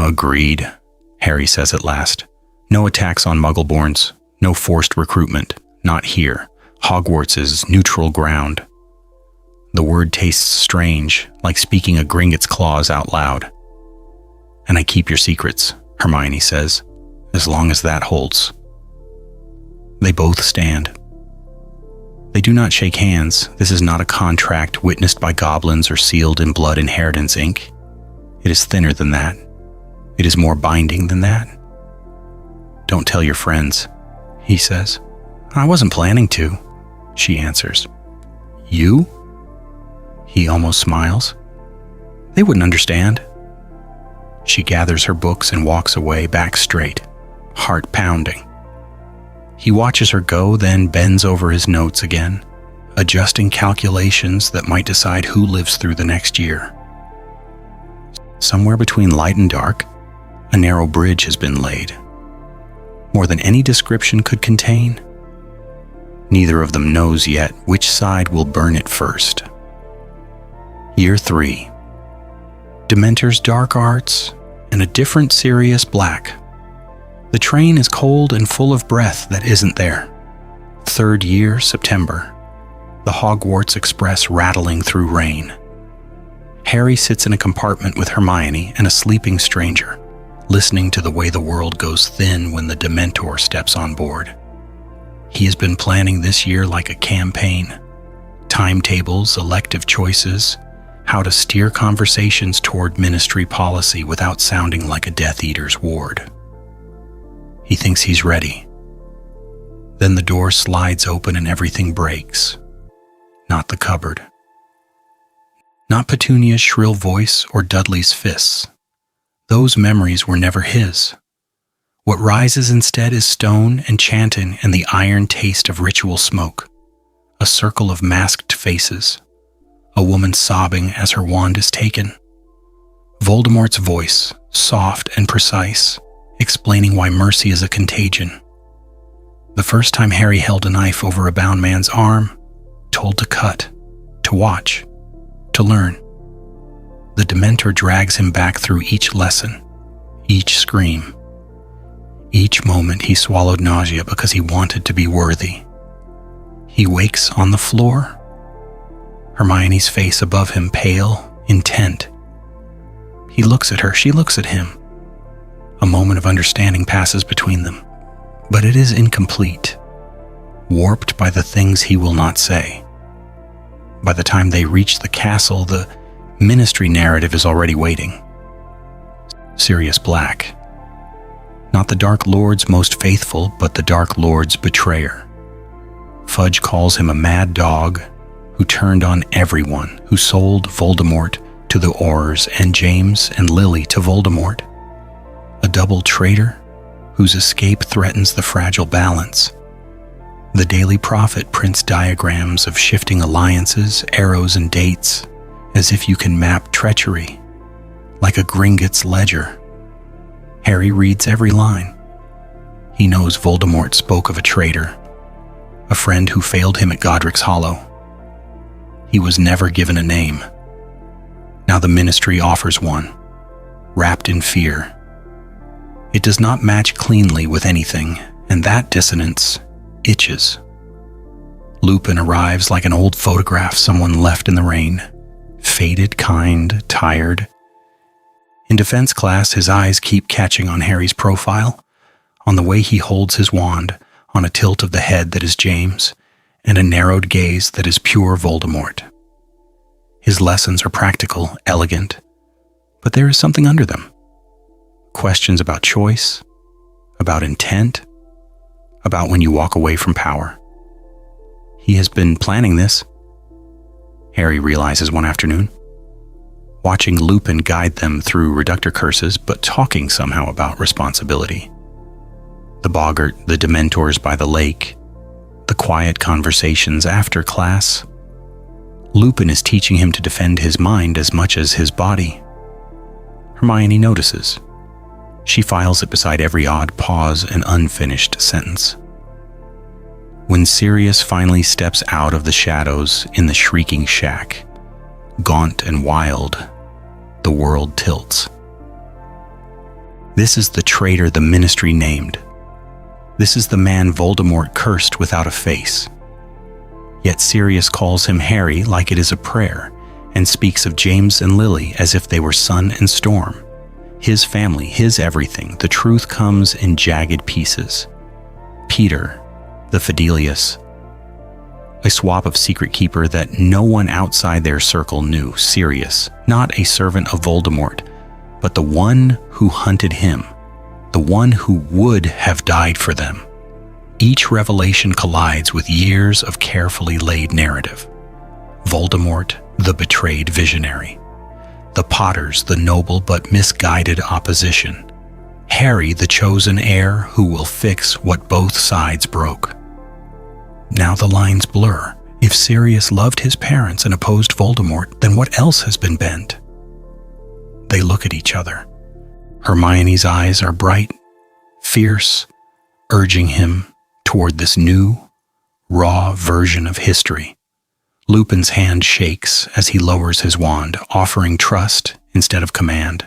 Agreed, Harry says at last. No attacks on Muggleborns, no forced recruitment, not here. Hogwarts is neutral ground. The word tastes strange, like speaking a Gringotts clause out loud. And I keep your secrets, Hermione says, as long as that holds. They both stand. They do not shake hands. This is not a contract witnessed by goblins or sealed in blood inheritance ink. It is thinner than that. It is more binding than that. Don't tell your friends, he says. I wasn't planning to, she answers. You? He almost smiles. They wouldn't understand. She gathers her books and walks away, back straight, heart pounding. He watches her go, then bends over his notes again, adjusting calculations that might decide who lives through the next year. Somewhere between light and dark, a narrow bridge has been laid. More than any description could contain. Neither of them knows yet which side will burn it first. Year 3. Dementor's dark arts and a different Sirius black. The train is cold and full of breath that isn't there. 3rd year, September. The Hogwarts Express rattling through rain. Harry sits in a compartment with Hermione and a sleeping stranger, listening to the way the world goes thin when the Dementor steps on board. He has been planning this year like a campaign. Timetables, elective choices, how to steer conversations toward ministry policy without sounding like a Death Eater's ward. He thinks he's ready. Then the door slides open and everything breaks. Not the cupboard. Not Petunia's shrill voice or Dudley's fists. Those memories were never his. What rises instead is stone and chanting and the iron taste of ritual smoke. A circle of masked faces. A woman sobbing as her wand is taken. Voldemort's voice, soft and precise, explaining why mercy is a contagion. The first time Harry held a knife over a bound man's arm, told to cut, to watch, to learn. The Dementor drags him back through each lesson, each scream. Each moment he swallowed nausea because he wanted to be worthy. He wakes on the floor. Hermione's face above him, pale, intent. He looks at her, she looks at him. A moment of understanding passes between them, but it is incomplete, warped by the things he will not say. By the time they reach the castle, the ministry narrative is already waiting. Sirius Black. Not the Dark Lord's most faithful, but the Dark Lord's betrayer. Fudge calls him a mad dog who turned on everyone, who sold Voldemort to the Aurors and James and Lily to Voldemort. A double traitor whose escape threatens the fragile balance. The Daily Prophet prints diagrams of shifting alliances, arrows, and dates, as if you can map treachery, like a Gringotts ledger. Harry reads every line. He knows Voldemort spoke of a traitor, a friend who failed him at Godric's Hollow. He was never given a name. Now the Ministry offers one, wrapped in fear. It does not match cleanly with anything, and that dissonance itches. Lupin arrives like an old photograph someone left in the rain, faded, kind, tired. In defense class, his eyes keep catching on Harry's profile, on the way he holds his wand, on a tilt of the head that is James, and a narrowed gaze that is pure Voldemort. His lessons are practical, elegant, but there is something under them. Questions about choice, about intent, about when you walk away from power. He has been planning this, Harry realizes one afternoon, watching Lupin guide them through reductor curses, but talking somehow about responsibility. The boggart, the Dementors by the lake, the quiet conversations after class. Lupin is teaching him to defend his mind as much as his body. Hermione notices. She files it beside every odd pause and unfinished sentence. When Sirius finally steps out of the shadows in the shrieking shack, gaunt and wild, the world tilts. This is the traitor the Ministry named. This is the man Voldemort cursed without a face. Yet Sirius calls him Harry like it is a prayer, and speaks of James and Lily as if they were sun and storm. His family, his everything. The truth comes in jagged pieces. Peter, the Fidelius, a swap of secret keeper that no one outside their circle knew. Sirius, not a servant of Voldemort, but the one who hunted him, the one who would have died for them. Each revelation collides with years of carefully laid narrative. Voldemort, the betrayed visionary. The Potters, the noble but misguided opposition. Harry, the chosen heir who will fix what both sides broke. Now the lines blur. If Sirius loved his parents and opposed Voldemort, then what else has been bent? They look at each other. Hermione's eyes are bright, fierce, urging him toward this new, raw version of history. Lupin's hand shakes as he lowers his wand, offering trust instead of command.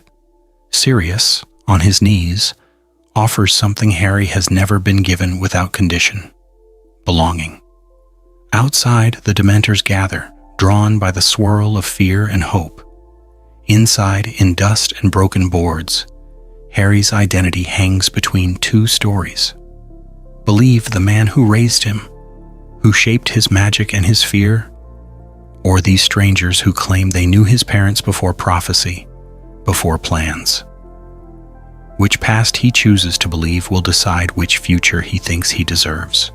Sirius, on his knees, offers something Harry has never been given without condition: belonging. Outside, the Dementors gather, drawn by the swirl of fear and hope. Inside, in dust and broken boards, Harry's identity hangs between two stories. Believe the man who raised him, who shaped his magic and his fear, or these strangers who claim they knew his parents before prophecy, before plans. Which past he chooses to believe will decide which future he thinks he deserves.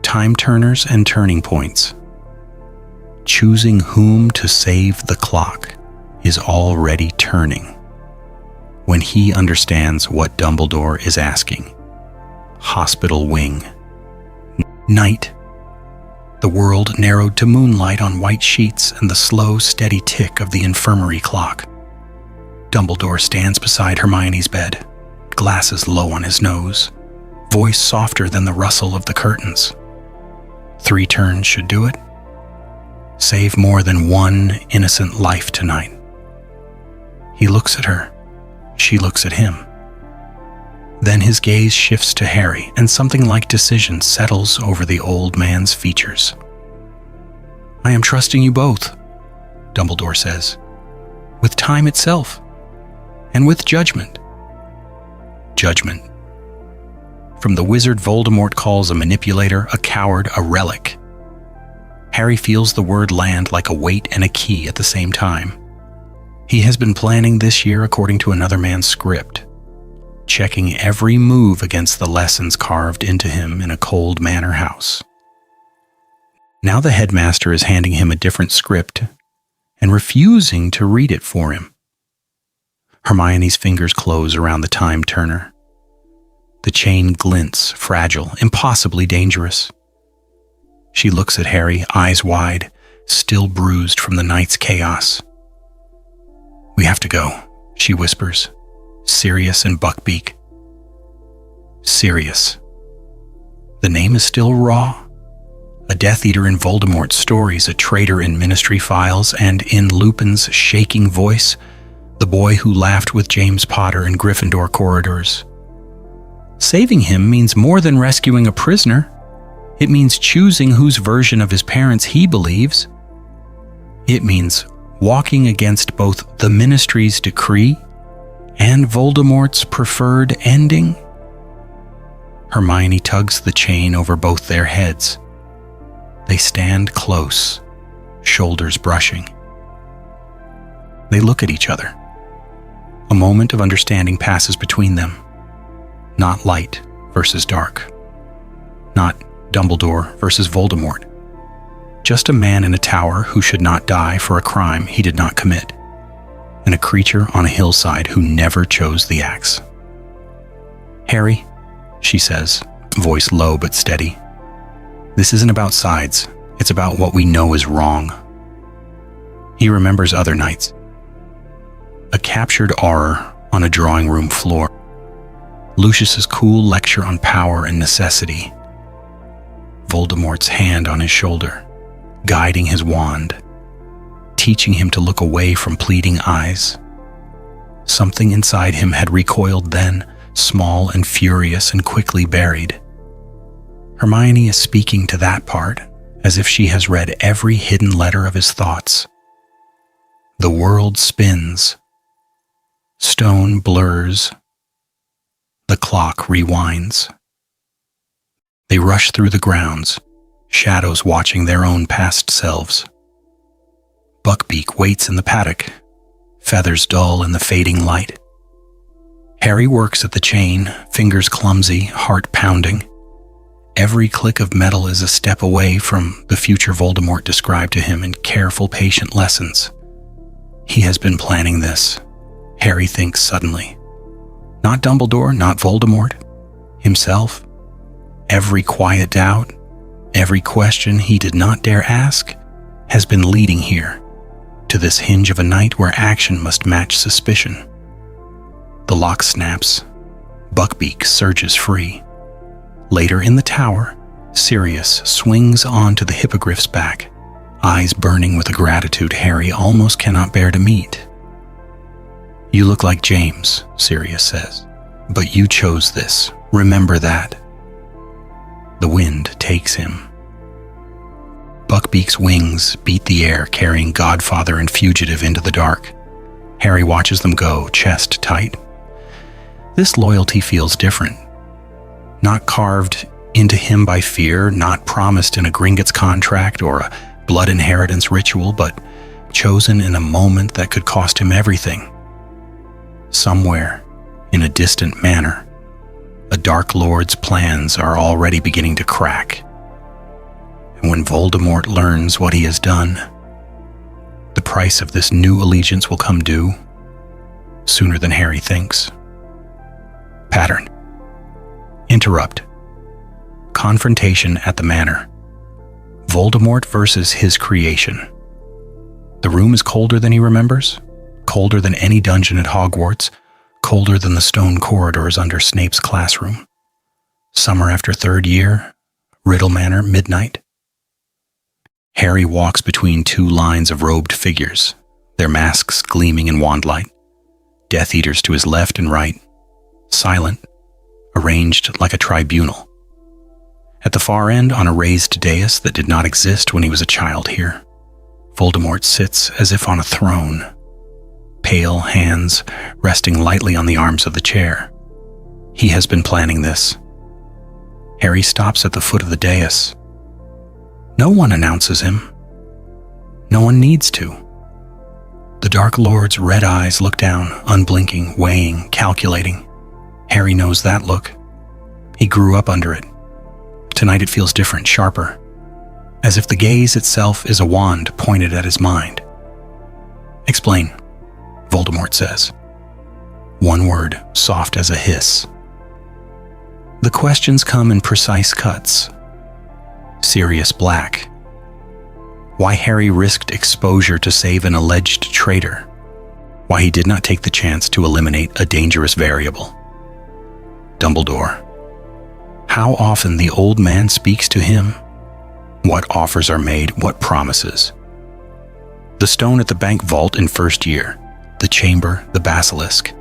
Time turners and turning points. Choosing whom to save the clock is already turning. When he understands what Dumbledore is asking. Hospital wing. Night. The world narrowed to moonlight on white sheets and the slow, steady tick of the infirmary clock. Dumbledore stands beside Hermione's bed, glasses low on his nose, voice softer than the rustle of the curtains. 3 turns should do it. Save more than one innocent life tonight. He looks at her. She looks at him. Then his gaze shifts to Harry, and something like decision settles over the old man's features. "I am trusting you both," Dumbledore says, "with time itself, and with judgment." Judgment. From the wizard Voldemort calls a manipulator, a coward, a relic. Harry feels the word land like a weight and a key at the same time. He has been planning this year according to another man's script, checking every move against the lessons carved into him in a cold manor house. Now the headmaster is handing him a different script and refusing to read it for him. Hermione's fingers close around the time turner. The chain glints, fragile, impossibly dangerous. She looks at Harry, eyes wide, still bruised from the night's chaos. "We have to go," she whispers. "Sirius and Buckbeak." Sirius. The name is still raw. A Death Eater in Voldemort's stories, a traitor in Ministry files, and in Lupin's shaking voice, the boy who laughed with James Potter in Gryffindor corridors. Saving him means more than rescuing a prisoner. It means choosing whose version of his parents he believes. It means walking against both the Ministry's decree and Voldemort's preferred ending. Hermione tugs the chain over both their heads. They stand close, shoulders brushing. They look at each other. A moment of understanding passes between them. Not light versus dark. Not Dumbledore versus Voldemort. Just a man in a tower who should not die for a crime he did not commit, and a creature on a hillside who never chose the axe. "Harry," she says, voice low but steady, "this isn't about sides. It's about what we know is wrong." He remembers other nights. A captured Auror on a drawing room floor. Lucius's cool lecture on power and necessity. Voldemort's hand on his shoulder, guiding his wand, teaching him to look away from pleading eyes. Something inside him had recoiled then, small and furious and quickly buried. Hermione is speaking to that part, as if she has read every hidden letter of his thoughts. The world spins. Stone blurs. The clock rewinds. They rush through the grounds, shadows watching their own past selves. Buckbeak waits in the paddock, feathers dull in the fading light. Harry works at the chain, fingers clumsy, heart pounding. Every click of metal is a step away from the future Voldemort described to him in careful, patient lessons. He has been planning this, Harry thinks suddenly. Not Dumbledore, not Voldemort. Himself. Every quiet doubt, every question he did not dare ask, has been leading here, to this hinge of a night where action must match suspicion. The lock snaps. Buckbeak surges free. Later in the tower, Sirius swings onto the hippogriff's back, eyes burning with a gratitude Harry almost cannot bear to meet. "You look like James," Sirius says, "but you chose this. Remember that." The wind takes him. Buckbeak's wings beat the air, carrying Godfather and Fugitive into the dark. Harry watches them go, chest tight. This loyalty feels different. Not carved into him by fear, not promised in a Gringotts contract or a blood inheritance ritual, but chosen in a moment that could cost him everything. Somewhere, in a distant manor, a Dark Lord's plans are already beginning to crack. And when Voldemort learns what he has done, the price of this new allegiance will come due sooner than Harry thinks. Pattern. Interrupt. Confrontation at the manor. Voldemort versus his creation. The room is colder than he remembers, colder than any dungeon at Hogwarts, colder than the stone corridors under Snape's classroom. Summer after third year, Riddle Manor, midnight. Harry walks between two lines of robed figures, their masks gleaming in wandlight. Death Eaters to his left and right, silent, arranged like a tribunal. At the far end, on a raised dais that did not exist when he was a child here, Voldemort sits as if on a throne, pale hands resting lightly on the arms of the chair. He has been planning this. Harry stops at the foot of the dais. No one announces him. No one needs to. The Dark Lord's red eyes look down, unblinking, weighing, calculating. Harry knows that look. He grew up under it. Tonight it feels different, sharper, as if the gaze itself is a wand pointed at his mind. "Explain," Voldemort says. One word, soft as a hiss. The questions come in precise cuts. Sirius Black. Why Harry risked exposure to save an alleged traitor. Why he did not take the chance to eliminate a dangerous variable. Dumbledore. How often the old man speaks to him. What offers are made, what promises. The stone at the bank vault in first year, the chamber, the basilisk,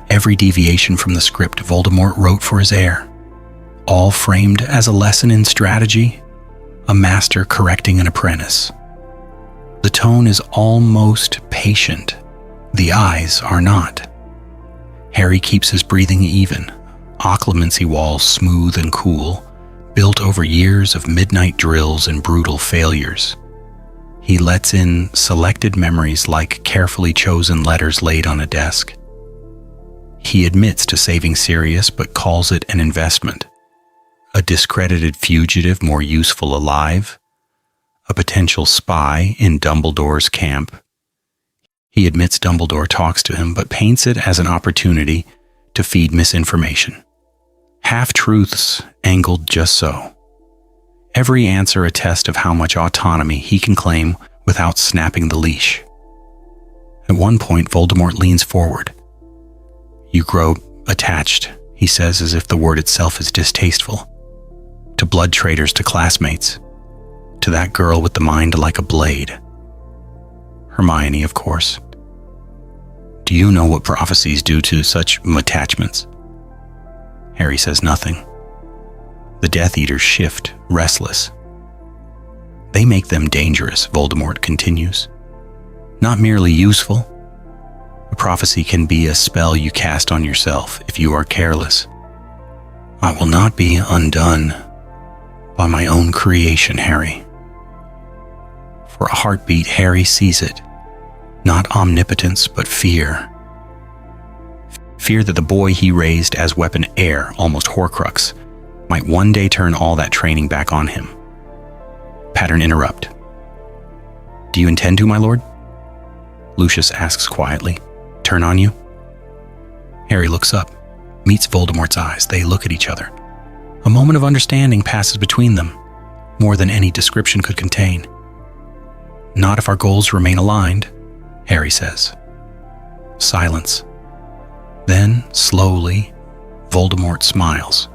every deviation from the script Voldemort wrote for his heir. All framed as a lesson in strategy, a master correcting an apprentice. The tone is almost patient. The eyes are not. Harry keeps his breathing even, occlumency walls smooth and cool, built over years of midnight drills and brutal failures. He lets in selected memories like carefully chosen letters laid on a desk. He admits to saving Sirius but calls it an investment. A discredited fugitive more useful alive. A potential spy in Dumbledore's camp. He admits Dumbledore talks to him but paints it as an opportunity to feed misinformation. Half-truths angled just so. Every answer a test of how much autonomy he can claim without snapping the leash. At one point, Voldemort leans forward. "You grow attached," he says as if the word itself is distasteful. "To blood traitors, to classmates. To that girl with the mind like a blade." Hermione, of course. Do you know what prophecies do to such attachments? Harry says nothing. The Death Eaters shift, restless. They make them dangerous, Voldemort continues. Not merely useful. A prophecy can be a spell you cast on yourself if you are careless. I will not be undone by my own creation, Harry. For a heartbeat, Harry sees it. Not omnipotence, but fear. Fear that the boy he raised as weapon heir, almost Horcrux, might one day turn all that training back on him. Pattern interrupt. Do you intend to, my lord? Lucius asks quietly. Turn on you? Harry looks up, meets Voldemort's eyes. They look at each other. A moment of understanding passes between them, more than any description could contain. Not if our goals remain aligned, Harry says. Silence. Then, slowly, Voldemort smiles.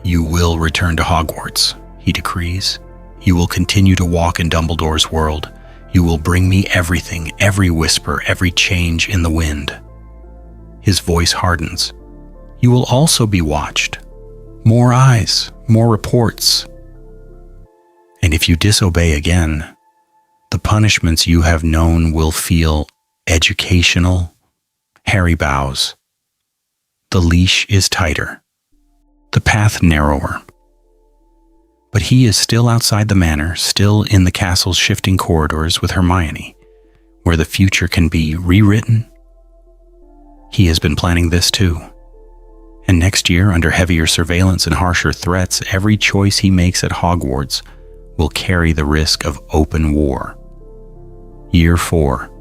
You will return to Hogwarts, he decrees. You will continue to walk in Dumbledore's world. You will bring me everything, every whisper, every change in the wind. His voice hardens. You will also be watched. More eyes, more reports. And if you disobey again, the punishments you have known will feel educational. Harry bows. The leash is tighter, the path narrower. But he is still outside the manor, still in the castle's shifting corridors with Hermione, where the future can be rewritten. He has been planning this too. And next year, under heavier surveillance and harsher threats, every choice he makes at Hogwarts will carry the risk of open war. Year 4.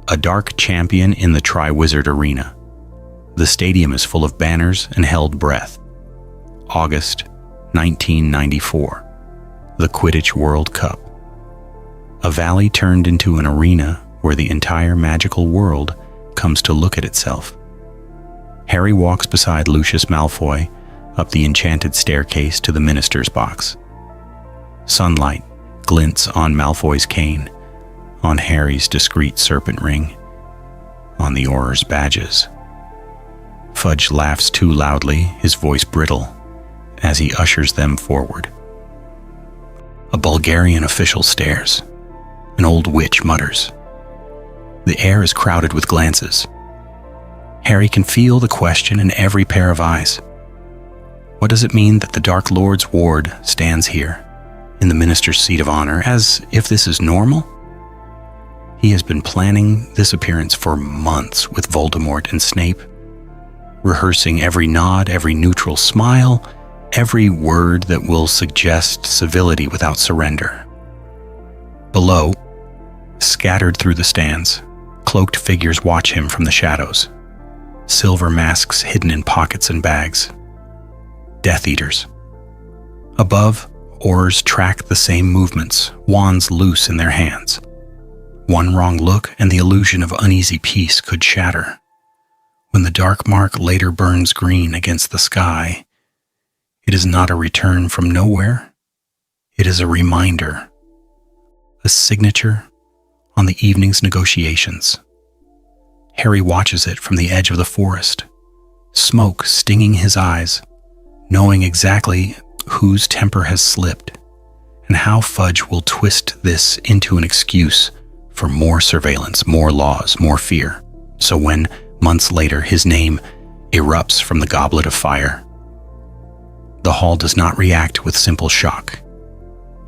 A dark champion in the Triwizard Arena. The stadium is full of banners and held breath. August 1994. The Quidditch World Cup. A valley turned into an arena where the entire magical world comes to look at itself. Harry walks beside Lucius Malfoy up the enchanted staircase to the minister's box. Sunlight glints on Malfoy's cane, on Harry's discreet serpent ring, on the Auror's badges. Fudge laughs too loudly, his voice brittle, as he ushers them forward. A Bulgarian official stares. An old witch mutters. The air is crowded with glances. Harry can feel the question in every pair of eyes. What does it mean that the Dark Lord's ward stands here, in the minister's seat of honor, as if this is normal? He has been planning this appearance for months with Voldemort and Snape, rehearsing every nod, every neutral smile, every word that will suggest civility without surrender. Below, scattered through the stands, cloaked figures watch him from the shadows. Silver masks hidden in pockets and bags. Death Eaters. Above, Aurors track the same movements, wands loose in their hands. One wrong look and the illusion of uneasy peace could shatter. When the dark mark later burns green against the sky, it is not a return from nowhere. It is a reminder, a signature on the evening's negotiations. Harry watches it from the edge of the forest, smoke stinging his eyes, knowing exactly whose temper has slipped and how Fudge will twist this into an excuse for more surveillance, more laws, more fear. So when, months later, his name erupts from the goblet of fire, the hall does not react with simple shock.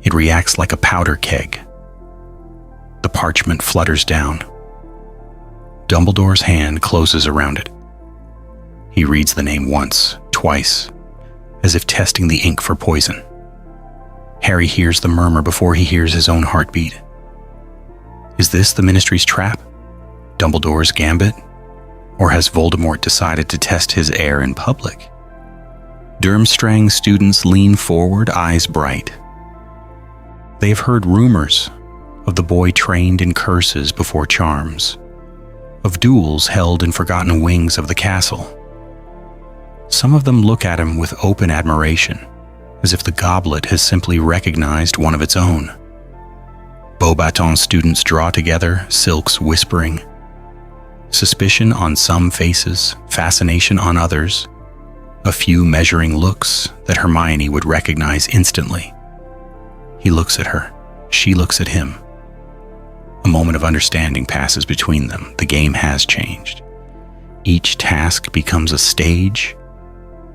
It reacts like a powder keg. The parchment flutters down. Dumbledore's hand closes around it. He reads the name once, twice, as if testing the ink for poison. Harry hears the murmur before he hears his own heartbeat. Is this the Ministry's trap? Dumbledore's gambit? Or has Voldemort decided to test his heir in public? Durmstrang students lean forward, eyes bright. They have heard rumors of the boy trained in curses before charms, of duels held in forgotten wings of the castle. Some of them look at him with open admiration, as if the goblet has simply recognized one of its own. Beauxbaton students draw together, silks whispering. Suspicion on some faces, fascination on others, a few measuring looks that Hermione would recognize instantly. He looks at her. She looks at him. A moment of understanding passes between them. The game has changed. Each task becomes a stage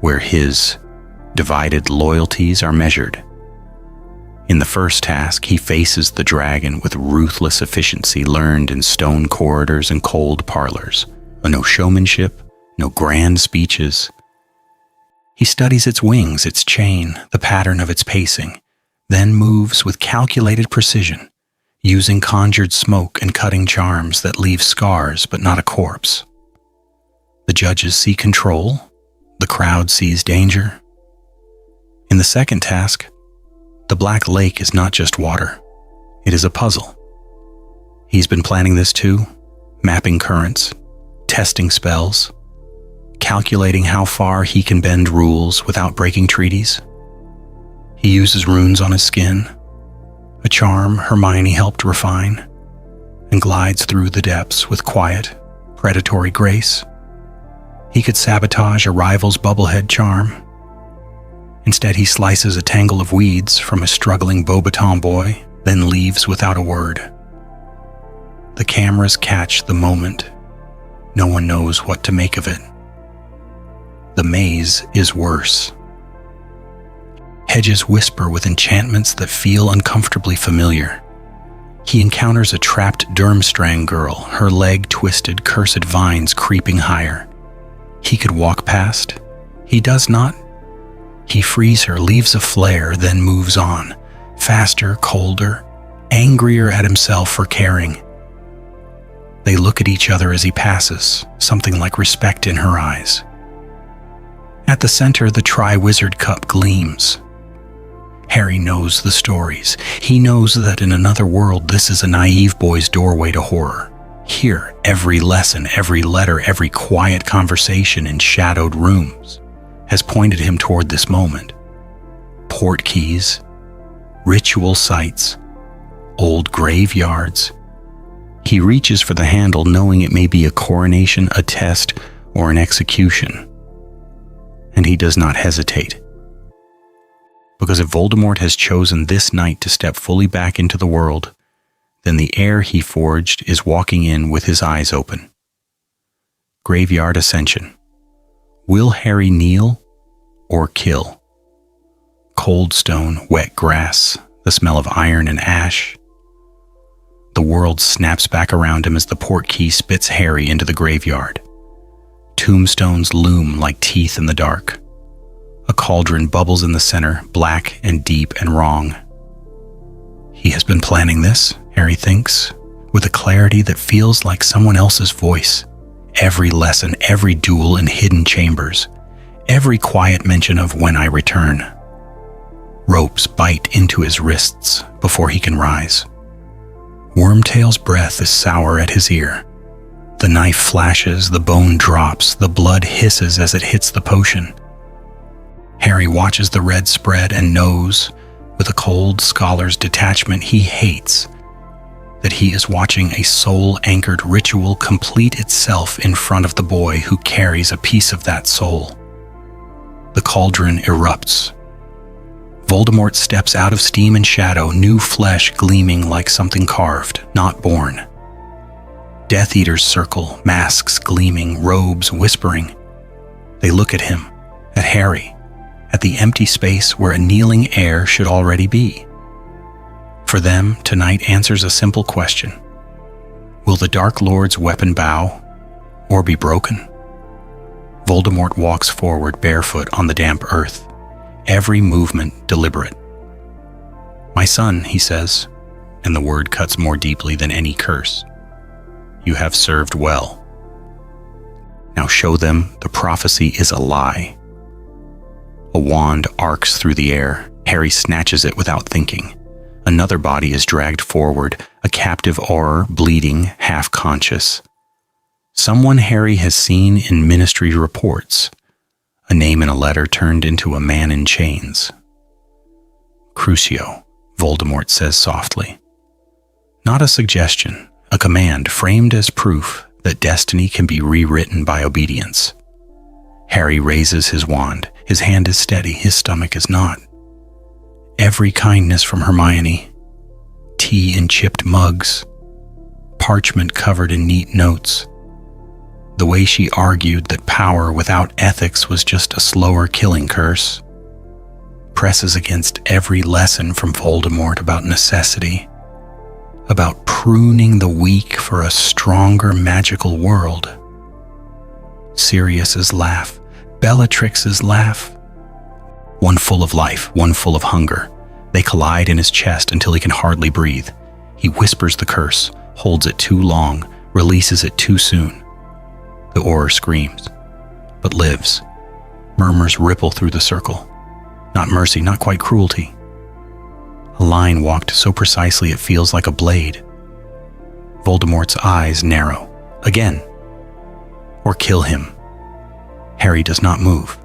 where his divided loyalties are measured. In the first task, he faces the dragon with ruthless efficiency learned in stone corridors and cold parlors. No showmanship, no grand speeches. He studies its wings, its chain, the pattern of its pacing, then moves with calculated precision, using conjured smoke and cutting charms that leave scars but not a corpse. The judges see control, the crowd sees danger. In the second task, the Black Lake is not just water, it is a puzzle. He's been planning this too, mapping currents, testing spells, calculating how far he can bend rules without breaking treaties. He uses runes on his skin, a charm Hermione helped refine, and glides through the depths with quiet, predatory grace. He could sabotage a rival's bubblehead charm. Instead, he slices a tangle of weeds from a struggling Beauxbaton boy, then leaves without a word. The cameras catch the moment. No one knows what to make of it. The maze is worse. Hedges whisper with enchantments that feel uncomfortably familiar. He encounters a trapped Durmstrang girl, her leg twisted, cursed vines creeping higher. He could walk past. He does not. He frees her, leaves a flare, then moves on, faster, colder, angrier at himself for caring. They look at each other as he passes, something like respect in her eyes. At the center, the Triwizard Cup gleams. Harry knows the stories. He knows that in another world, this is a naive boy's doorway to horror. Here, every lesson, every letter, every quiet conversation in shadowed rooms has pointed him toward this moment. Port keys, ritual sites, old graveyards. He reaches for the handle knowing it may be a coronation, a test, or an execution. And he does not hesitate. Because if Voldemort has chosen this night to step fully back into the world, then the heir he forged is walking in with his eyes open. Graveyard Ascension. Will Harry kneel or kill? Cold stone, wet grass, the smell of iron and ash. The world snaps back around him as the portkey spits Harry into the graveyard. Tombstones loom like teeth in the dark. A cauldron bubbles in the center, black and deep and wrong. He has been planning this, Harry thinks, with a clarity that feels like someone else's voice. Every lesson, every duel in hidden chambers, every quiet mention of when I return. Ropes bite into his wrists before he can rise. Wormtail's breath is sour at his ear. The knife flashes, the bone drops, the blood hisses as it hits the potion. Harry watches the red spread and knows, with a cold scholar's detachment he hates, that he is watching a soul-anchored ritual complete itself in front of the boy who carries a piece of that soul. The cauldron erupts. Voldemort steps out of steam and shadow, new flesh gleaming like something carved, not born. Death Eaters circle, masks gleaming, robes whispering. They look at him, at Harry, at the empty space where a kneeling heir should already be. For them, tonight answers a simple question. Will the Dark Lord's weapon bow, or be broken? Voldemort walks forward barefoot on the damp earth, every movement deliberate. My son, he says, and the word cuts more deeply than any curse. You have served well. Now show them the prophecy is a lie. A wand arcs through the air. Harry snatches it without thinking. Another body is dragged forward, a captive Auror bleeding, half-conscious. Someone Harry has seen in ministry reports. A name in a letter turned into a man in chains. Crucio, Voldemort says softly. Not a suggestion, a command framed as proof that destiny can be rewritten by obedience. Harry raises his wand. His hand is steady, his stomach is not. Every kindness from Hermione, tea in chipped mugs, parchment covered in neat notes, the way she argued that power without ethics was just a slower killing curse, presses against every lesson from Voldemort about necessity, about pruning the weak for a stronger magical world. Sirius's laugh, Bellatrix's laugh. One full of life, one full of hunger. They collide in his chest until he can hardly breathe. He whispers the curse, holds it too long, releases it too soon. The Auror screams, but lives. Murmurs ripple through the circle. Not mercy, not quite cruelty. A line walked so precisely it feels like a blade. Voldemort's eyes narrow. Again. Or kill him. Harry does not move.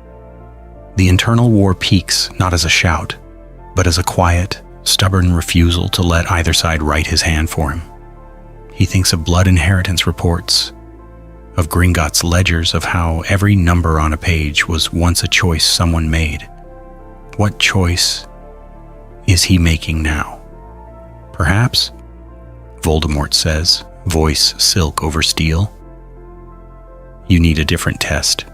The internal war peaks not as a shout, but as a quiet, stubborn refusal to let either side write his hand for him. He thinks of blood inheritance reports, of Gringotts' ledgers of how every number on a page was once a choice someone made. What choice is he making now? Perhaps, Voldemort says, voice silk over steel. You need a different test.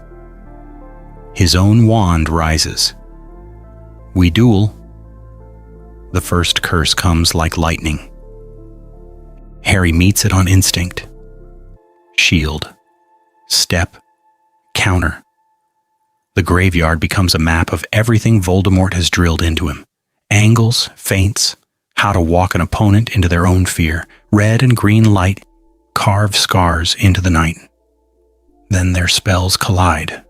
His own wand rises. We duel. The first curse comes like lightning. Harry meets it on instinct. Shield. Step. Counter. The graveyard becomes a map of everything Voldemort has drilled into him. Angles, feints, how to walk an opponent into their own fear. Red and green light carve scars into the night. Then their spells collide.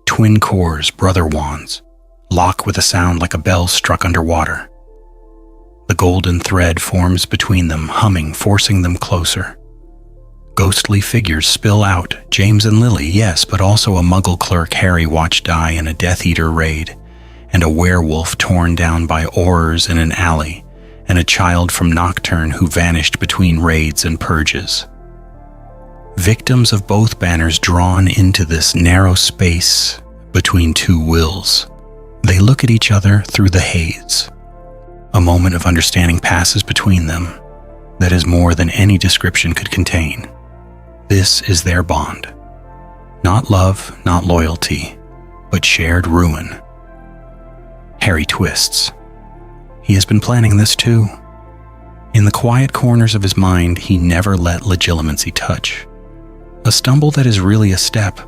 Twin cores, brother wands, lock with a sound like a bell struck underwater. The golden thread forms between them, humming, forcing them closer. Ghostly figures spill out, James and Lily, yes, but also a muggle clerk Harry watched die in a Death Eater raid, and a werewolf torn down by Aurors in an alley, and a child from Nocturne who vanished between raids and purges. Victims of both banners drawn into this narrow space between two wills. They look at each other through the haze. A moment of understanding passes between them that is more than any description could contain. This is their bond. Not love, not loyalty, but shared ruin. Harry twists. He has been planning this too. In the quiet corners of his mind, he never let legilimency touch. A stumble that is really a step,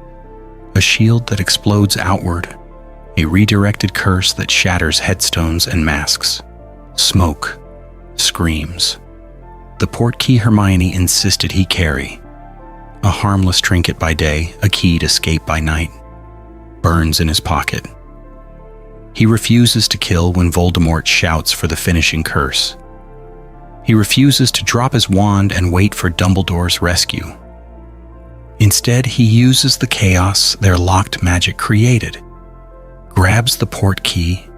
a shield that explodes outward, a redirected curse that shatters headstones and masks. Smoke, screams. The portkey Hermione insisted he carry, a harmless trinket by day, a keyed escape by night, burns in his pocket. He refuses to kill when Voldemort shouts for the finishing curse. He refuses to drop his wand and wait for Dumbledore's rescue. Instead, he uses the chaos their locked magic created, grabs the portkey,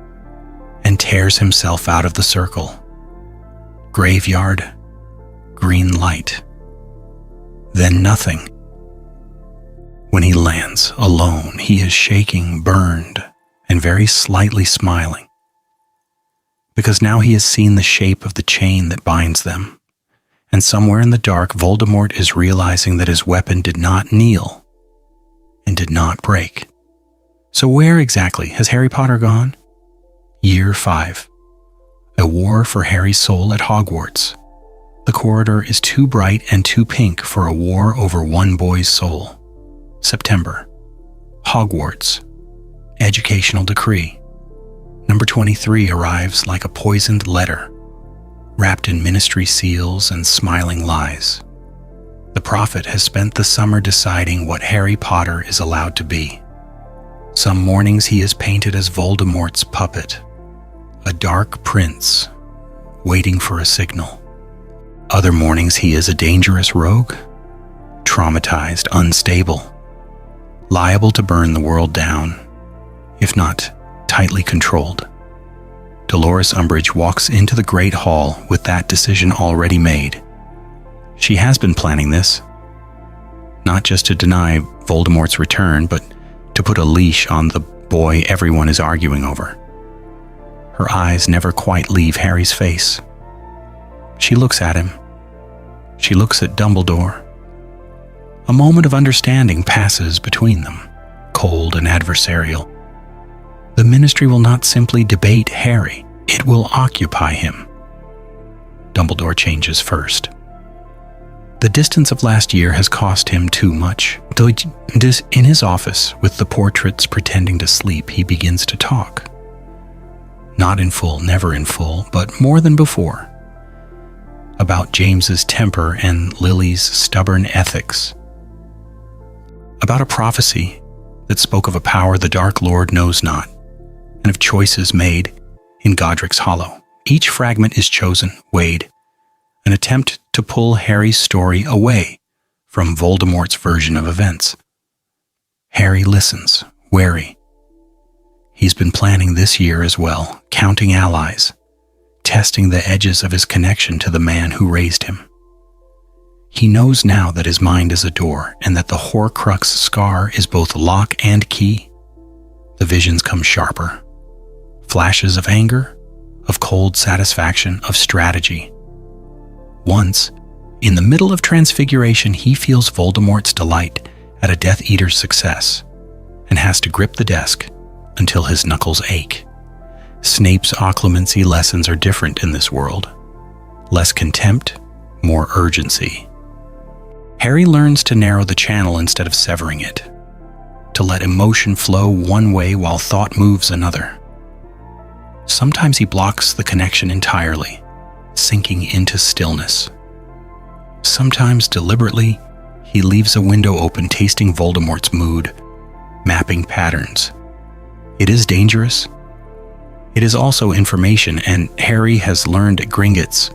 and tears himself out of the circle. Graveyard, green light. Then nothing. When he lands alone, he is shaking, burned, and very slightly smiling. Because now he has seen the shape of the chain that binds them. And somewhere in the dark, Voldemort is realizing that his weapon did not kneel and did not break. So where exactly has Harry Potter gone? Year 5. A war for Harry's soul at Hogwarts. The corridor is too bright and too pink for a war over one boy's soul. September. Hogwarts. Educational decree. Number 23 arrives like a poisoned letter, wrapped in ministry seals and smiling lies. The prophet has spent the summer deciding what Harry Potter is allowed to be. Some mornings he is painted as Voldemort's puppet, a dark prince waiting for a signal. Other mornings he is a dangerous rogue, traumatized, unstable, liable to burn the world down, if not tightly controlled. Dolores Umbridge walks into the Great Hall with that decision already made. She has been planning this, not just to deny Voldemort's return, but to put a leash on the boy everyone is arguing over. Her eyes never quite leave Harry's face. She looks at him. She looks at Dumbledore. A moment of understanding passes between them, cold and adversarial. The Ministry will not simply debate Harry, it will occupy him. Dumbledore changes first. The distance of last year has cost him too much. In his office, with the portraits pretending to sleep, he begins to talk. Not in full, never in full, but more than before. About James's temper and Lily's stubborn ethics. About a prophecy that spoke of a power the Dark Lord knows not, and of choices made in Godric's Hollow. Each fragment is chosen, weighed, an attempt to pull Harry's story away from Voldemort's version of events. Harry listens, wary. He's been planning this year as well, counting allies, testing the edges of his connection to the man who raised him. He knows now that his mind is a door and that the Horcrux scar is both lock and key. The visions come sharper. Flashes of anger, of cold satisfaction, of strategy. Once, in the middle of Transfiguration, he feels Voldemort's delight at a Death Eater's success and has to grip the desk until his knuckles ache. Snape's occlumency lessons are different in this world. Less contempt, more urgency. Harry learns to narrow the channel instead of severing it, to let emotion flow one way while thought moves another. Sometimes he blocks the connection entirely, sinking into stillness. Sometimes deliberately, he leaves a window open, tasting Voldemort's mood, mapping patterns. It is dangerous. It is also information, and Harry has learned at Gringotts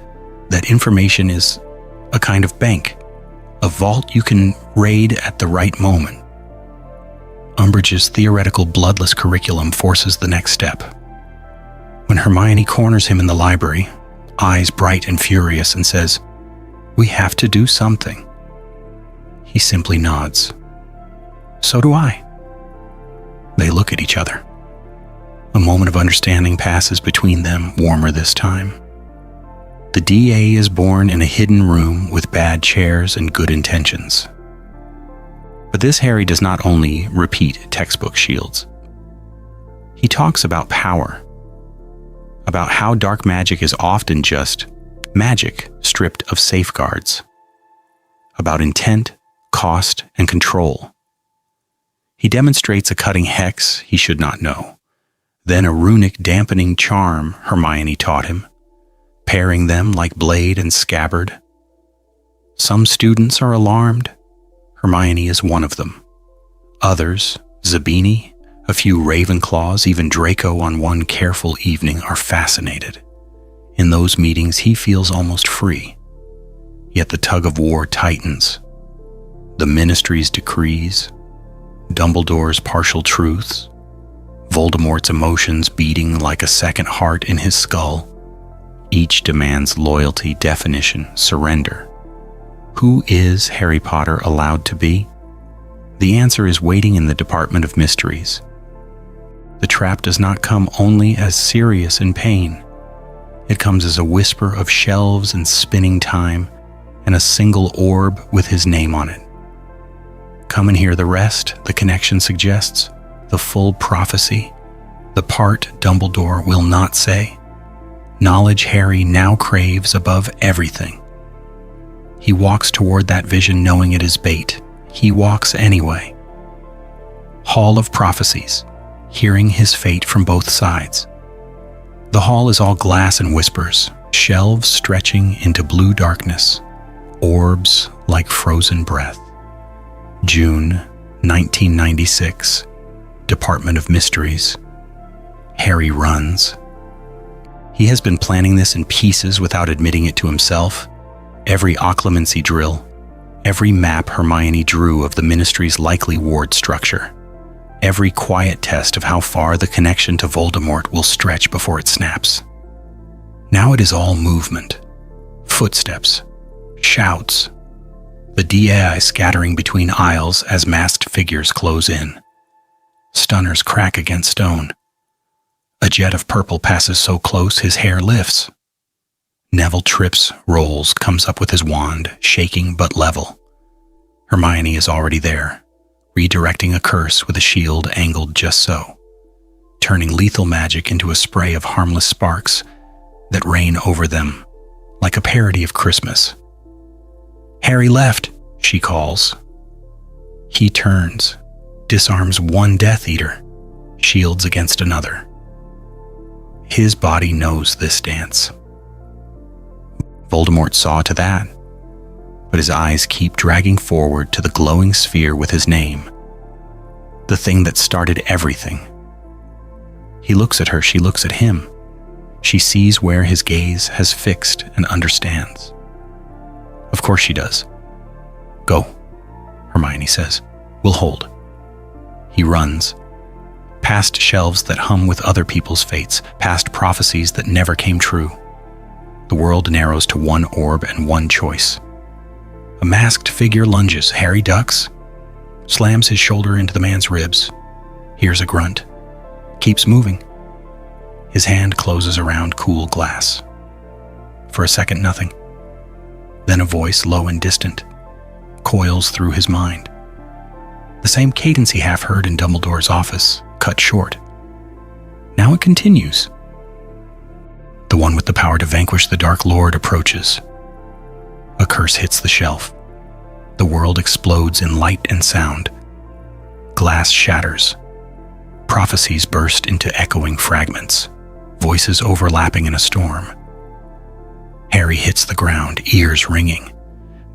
that information is a kind of bank, a vault you can raid at the right moment. Umbridge's theoretical bloodless curriculum forces the next step. When Hermione corners him in the library, eyes bright and furious, and says, "We have to do something," he simply nods. So do I. They look at each other. A moment of understanding passes between them, warmer this time. The DA is born in a hidden room with bad chairs and good intentions. But this Harry does not only repeat textbook shields. He talks about power, about how dark magic is often just magic stripped of safeguards, about intent, cost, and control. He demonstrates a cutting hex he should not know, then a runic dampening charm Hermione taught him, pairing them like blade and scabbard. Some students are alarmed. Hermione is one of them. Others, Zabini, a few Ravenclaws, even Draco on one careful evening, are fascinated. In those meetings, he feels almost free. Yet the tug-of-war tightens. The Ministry's decrees, Dumbledore's partial truths, Voldemort's emotions beating like a second heart in his skull. Each demands loyalty, definition, surrender. Who is Harry Potter allowed to be? The answer is waiting in the Department of Mysteries. The trap does not come only as Sirius in pain. It comes as a whisper of shelves and spinning time, and a single orb with his name on it. Come and hear the rest, the connection suggests, the full prophecy, the part Dumbledore will not say. Knowledge Harry now craves above everything. He walks toward that vision knowing it is bait. He walks anyway. Hall of Prophecies, hearing his fate from both sides. The hall is all glass and whispers, shelves stretching into blue darkness, orbs like frozen breath. June 1996, Department of Mysteries. Harry runs. He has been planning this in pieces without admitting it to himself. Every occlumency drill, every map Hermione drew of the Ministry's likely ward structure, every quiet test of how far the connection to Voldemort will stretch before it snaps. Now it is all movement, footsteps, shouts. the DAI scattering between aisles as masked figures close in. Stunners crack against stone. A jet of purple passes so close his hair lifts. Neville trips, rolls, comes up with his wand, shaking but level. Hermione is already there, redirecting a curse with a shield angled just so, turning lethal magic into a spray of harmless sparks that rain over them like a parody of Christmas. "Harry left," she calls. He turns, disarms one Death Eater, shields against another. His body knows this dance. Voldemort saw to that, but his eyes keep dragging forward to the glowing sphere with his name, the thing that started everything. He looks at her, she looks at him. She sees where his gaze has fixed and understands. Of course she does. "Go," Hermione says. "We'll hold." He runs, past shelves that hum with other people's fates, past prophecies that never came true. The world narrows to one orb and one choice. A masked figure lunges. Harry ducks, slams his shoulder into the man's ribs, hears a grunt, keeps moving. His hand closes around cool glass. For a second, nothing. Then a voice, low and distant, coils through his mind. The same cadence he half heard in Dumbledore's office, cut short. Now it continues. The one with the power to vanquish the Dark Lord approaches. A curse hits the shelf. The world explodes in light and sound. Glass shatters. Prophecies burst into echoing fragments, voices overlapping in a storm. Harry hits the ground, ears ringing.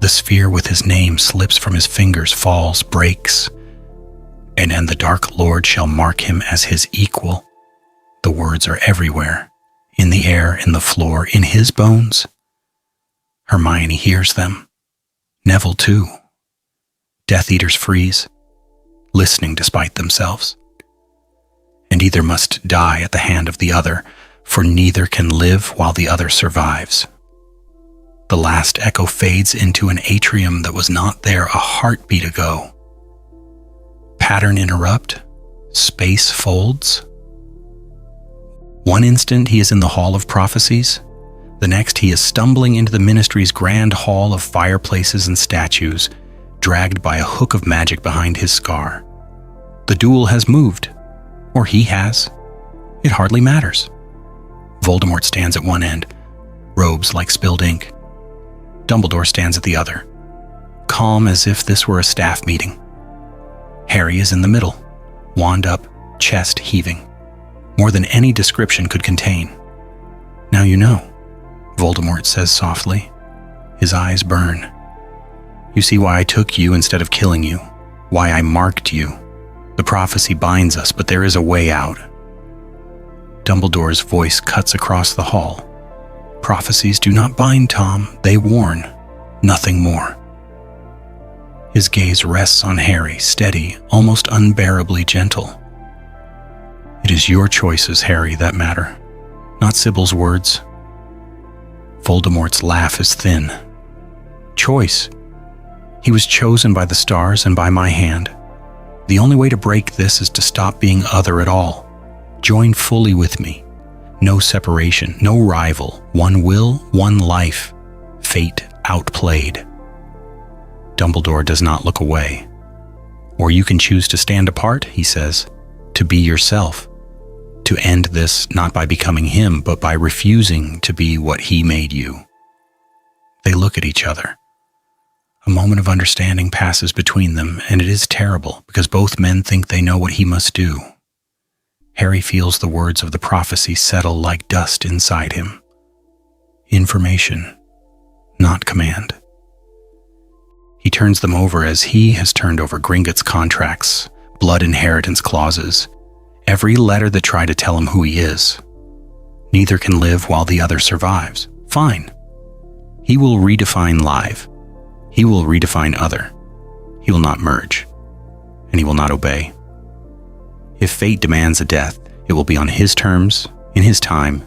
The sphere with his name slips from his fingers, falls, breaks. And the Dark Lord shall mark him as his equal. The words are everywhere. In the air, in the floor, in his bones. Hermione hears them. Neville too. Death Eaters freeze, listening despite themselves. And either must die at the hand of the other, for neither can live while the other survives. The last echo fades into an atrium that was not there a heartbeat ago. Pattern interrupt, space folds. One instant he is in the Hall of Prophecies, the next he is stumbling into the Ministry's grand hall of fireplaces and statues, dragged by a hook of magic behind his scar. The duel has moved, or he has. It hardly matters. Voldemort stands at one end, robes like spilled ink. Dumbledore stands at the other, calm as if this were a staff meeting. Harry is in the middle, wand up, chest heaving, more than any description could contain. "Now you know," Voldemort says softly. His eyes burn. "You see why I took you instead of killing you, why I marked you. The prophecy binds us, but there is a way out." Dumbledore's voice cuts across the hall. "Prophecies do not bind, Tom. They warn. Nothing more." His gaze rests on Harry, steady, almost unbearably gentle. "It is your choices, Harry, that matter, not Sybil's words." Voldemort's laugh is thin. "Choice. He was chosen by the stars and by my hand. The only way to break this is to stop being other at all. Join fully with me. No separation, no rival. One will, one life. Fate outplayed." Dumbledore does not look away. "Or you can choose to stand apart," he says, "to be yourself. To end this not by becoming him, but by refusing to be what he made you." They look at each other. A moment of understanding passes between them, and it is terrible because both men think they know what he must do. Harry feels the words of the prophecy settle like dust inside him. Information, not command. He turns them over as he has turned over Gringotts contracts, blood inheritance clauses, every letter that tried to tell him who he is. Neither can live while the other survives. Fine. He will redefine live. He will redefine other. He will not merge. And he will not obey. If fate demands a death, it will be on his terms, in his time,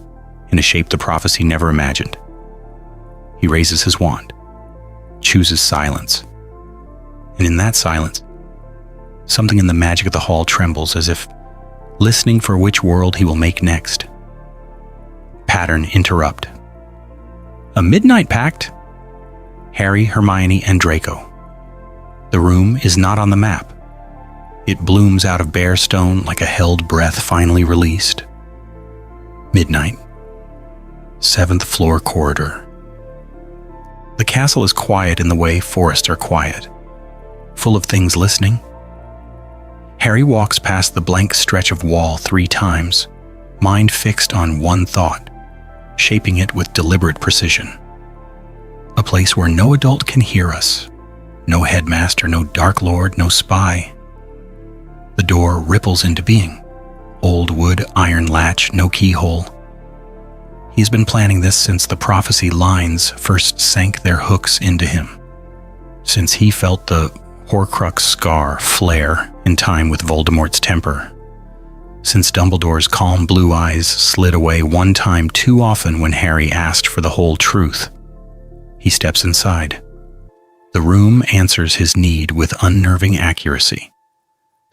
in a shape the prophecy never imagined. He raises his wand, chooses silence, And in that silence, something in the magic of the hall trembles as if listening for which world he will make next. Pattern interrupt. A midnight pact? Harry, Hermione, and Draco. The room is not on the map. It blooms out of bare stone like a held breath finally released. Midnight. 7th floor corridor. The castle is quiet in the way forests are quiet, full of things listening. Harry walks past the blank stretch of wall 3 times, mind fixed on one thought, shaping it with deliberate precision. A place where no adult can hear us, no headmaster, no dark lord, no spy. The door ripples into being. Old wood, iron latch, no keyhole. He's been planning this since the prophecy lines first sank their hooks into him, since he felt the Horcrux scar flare in time with Voldemort's temper, since Dumbledore's calm blue eyes slid away one time too often when Harry asked for the whole truth. He steps inside. The room answers his need with unnerving accuracy.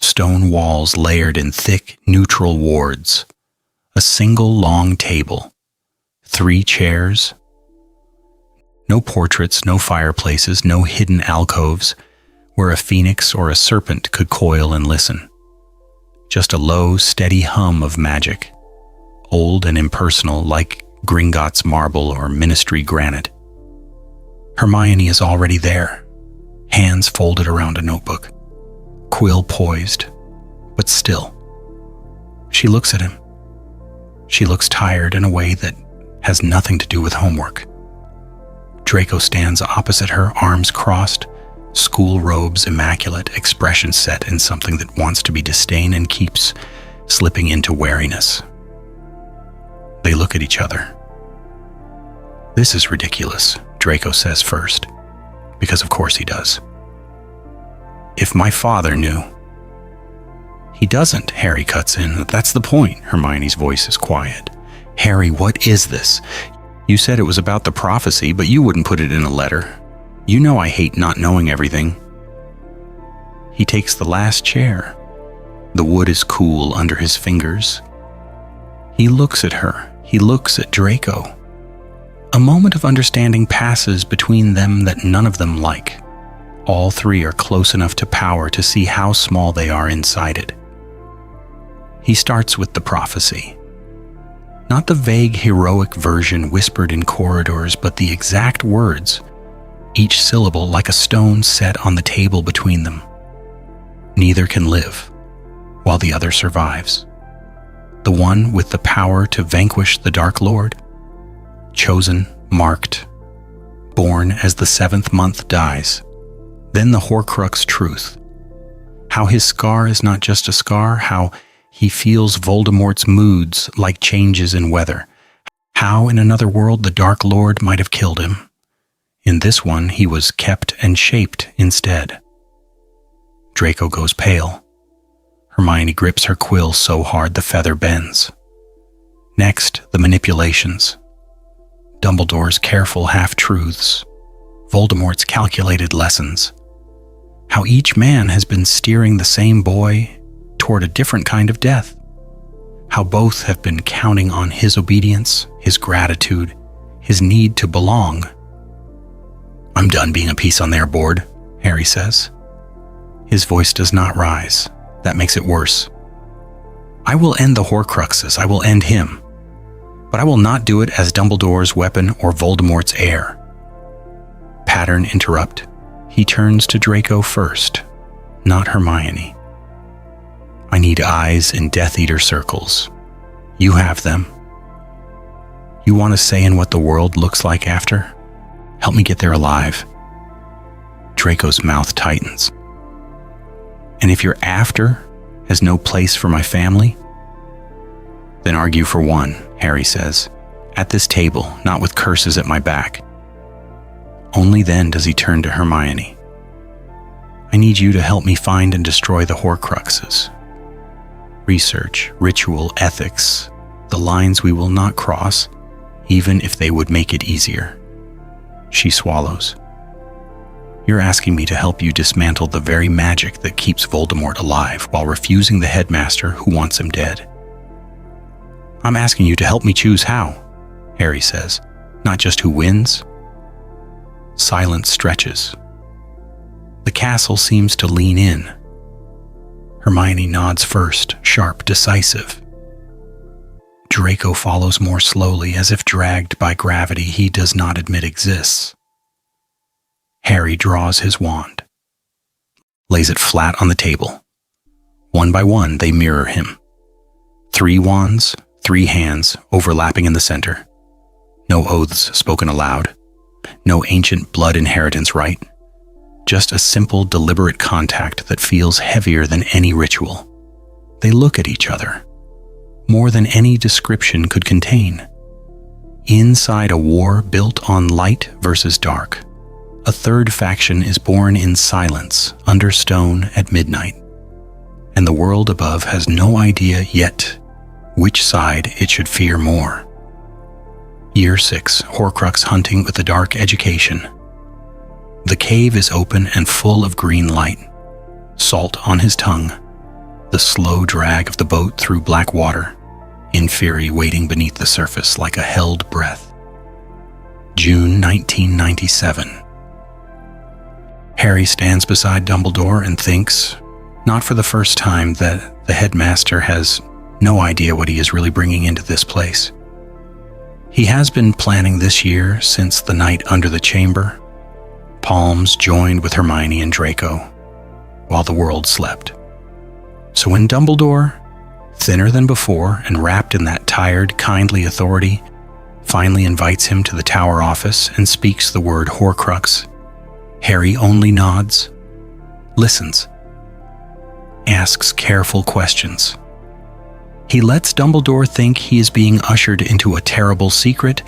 Stone walls layered in thick, neutral wards. A single long table. 3 chairs. No portraits, no fireplaces, no hidden alcoves where a phoenix or a serpent could coil and listen. Just a low, steady hum of magic, old and impersonal like Gringotts marble or Ministry granite. Hermione is already there, hands folded around a notebook, quill poised, but still. She looks at him. She looks tired in a way that has nothing to do with homework. Draco stands opposite her, arms crossed, school robes immaculate, expression set in something that wants to be disdain and keeps slipping into wariness. They look at each other. "This is ridiculous," Draco says first, because of course he does. "If my father knew." "He doesn't," Harry cuts in. "That's the point." Hermione's voice is quiet. "Harry, what is this? You said it was about the prophecy, but you wouldn't put it in a letter. You know I hate not knowing everything." He takes the last chair. The wood is cool under his fingers. He looks at her. He looks at Draco. A moment of understanding passes between them that none of them like. All 3 are close enough to power to see how small they are inside it. He starts with the prophecy. Not the vague, heroic version whispered in corridors, but the exact words, each syllable like a stone set on the table between them. Neither can live, while the other survives. The one with the power to vanquish the Dark Lord, chosen, marked, born as the 7th month dies. Then the Horcrux truth. How his scar is not just a scar, how he feels Voldemort's moods like changes in weather. How in another world the Dark Lord might have killed him. In this one he was kept and shaped instead. Draco goes pale. Hermione grips her quill so hard the feather bends. Next, the manipulations. Dumbledore's careful half-truths. Voldemort's calculated lessons. How each man has been steering the same boy toward a different kind of death. How both have been counting on his obedience, his gratitude, his need to belong. "I'm done being a piece on their board," Harry says. His voice does not rise. That makes it worse. "I will end the Horcruxes. I will end him. But I will not do it as Dumbledore's weapon or Voldemort's heir." Pattern interrupt. He turns to Draco first, not Hermione. "I need eyes in Death Eater circles. You have them. You want a say in what the world looks like after? Help me get there alive." Draco's mouth tightens. "And if your after has no place for my family?" "Then argue for one," Harry says. "At this table, not with curses at my back." Only then does he turn to Hermione. "I need you to help me find and destroy the Horcruxes. Research, ritual, ethics, the lines we will not cross, even if they would make it easier." She swallows. You're asking me to help you dismantle the very magic that keeps Voldemort alive while refusing the headmaster who wants him dead. I'm asking you to help me choose how, Harry says, not just who wins. Silence stretches. The castle seems to lean in. Hermione nods first, sharp, decisive. Draco follows more slowly, as if dragged by gravity he does not admit exists. Harry draws his wand, lays it flat on the table. One by one, they mirror him. 3 wands, 3 hands, overlapping in the center. No oaths spoken aloud. No ancient blood inheritance rite. Just a simple, deliberate contact that feels heavier than any ritual. They look at each other, more than any description could contain. Inside a war built on light versus dark, a third faction is born in silence, under stone at midnight. And the world above has no idea yet which side it should fear more. Year 6, Horcrux hunting with the dark education. The cave is open and full of green light. Salt on his tongue. The slow drag of the boat through black water. Inferi waiting beneath the surface like a held breath. June 1997. Harry stands beside Dumbledore and thinks, not for the first time, that the headmaster has no idea what he is really bringing into this place. He has been planning this year since the night under the chamber. Palms joined with Hermione and Draco, while the world slept. So when Dumbledore, thinner than before and wrapped in that tired, kindly authority, finally invites him to the tower office and speaks the word Horcrux, Harry only nods, listens, asks careful questions. He lets Dumbledore think he is being ushered into a terrible secret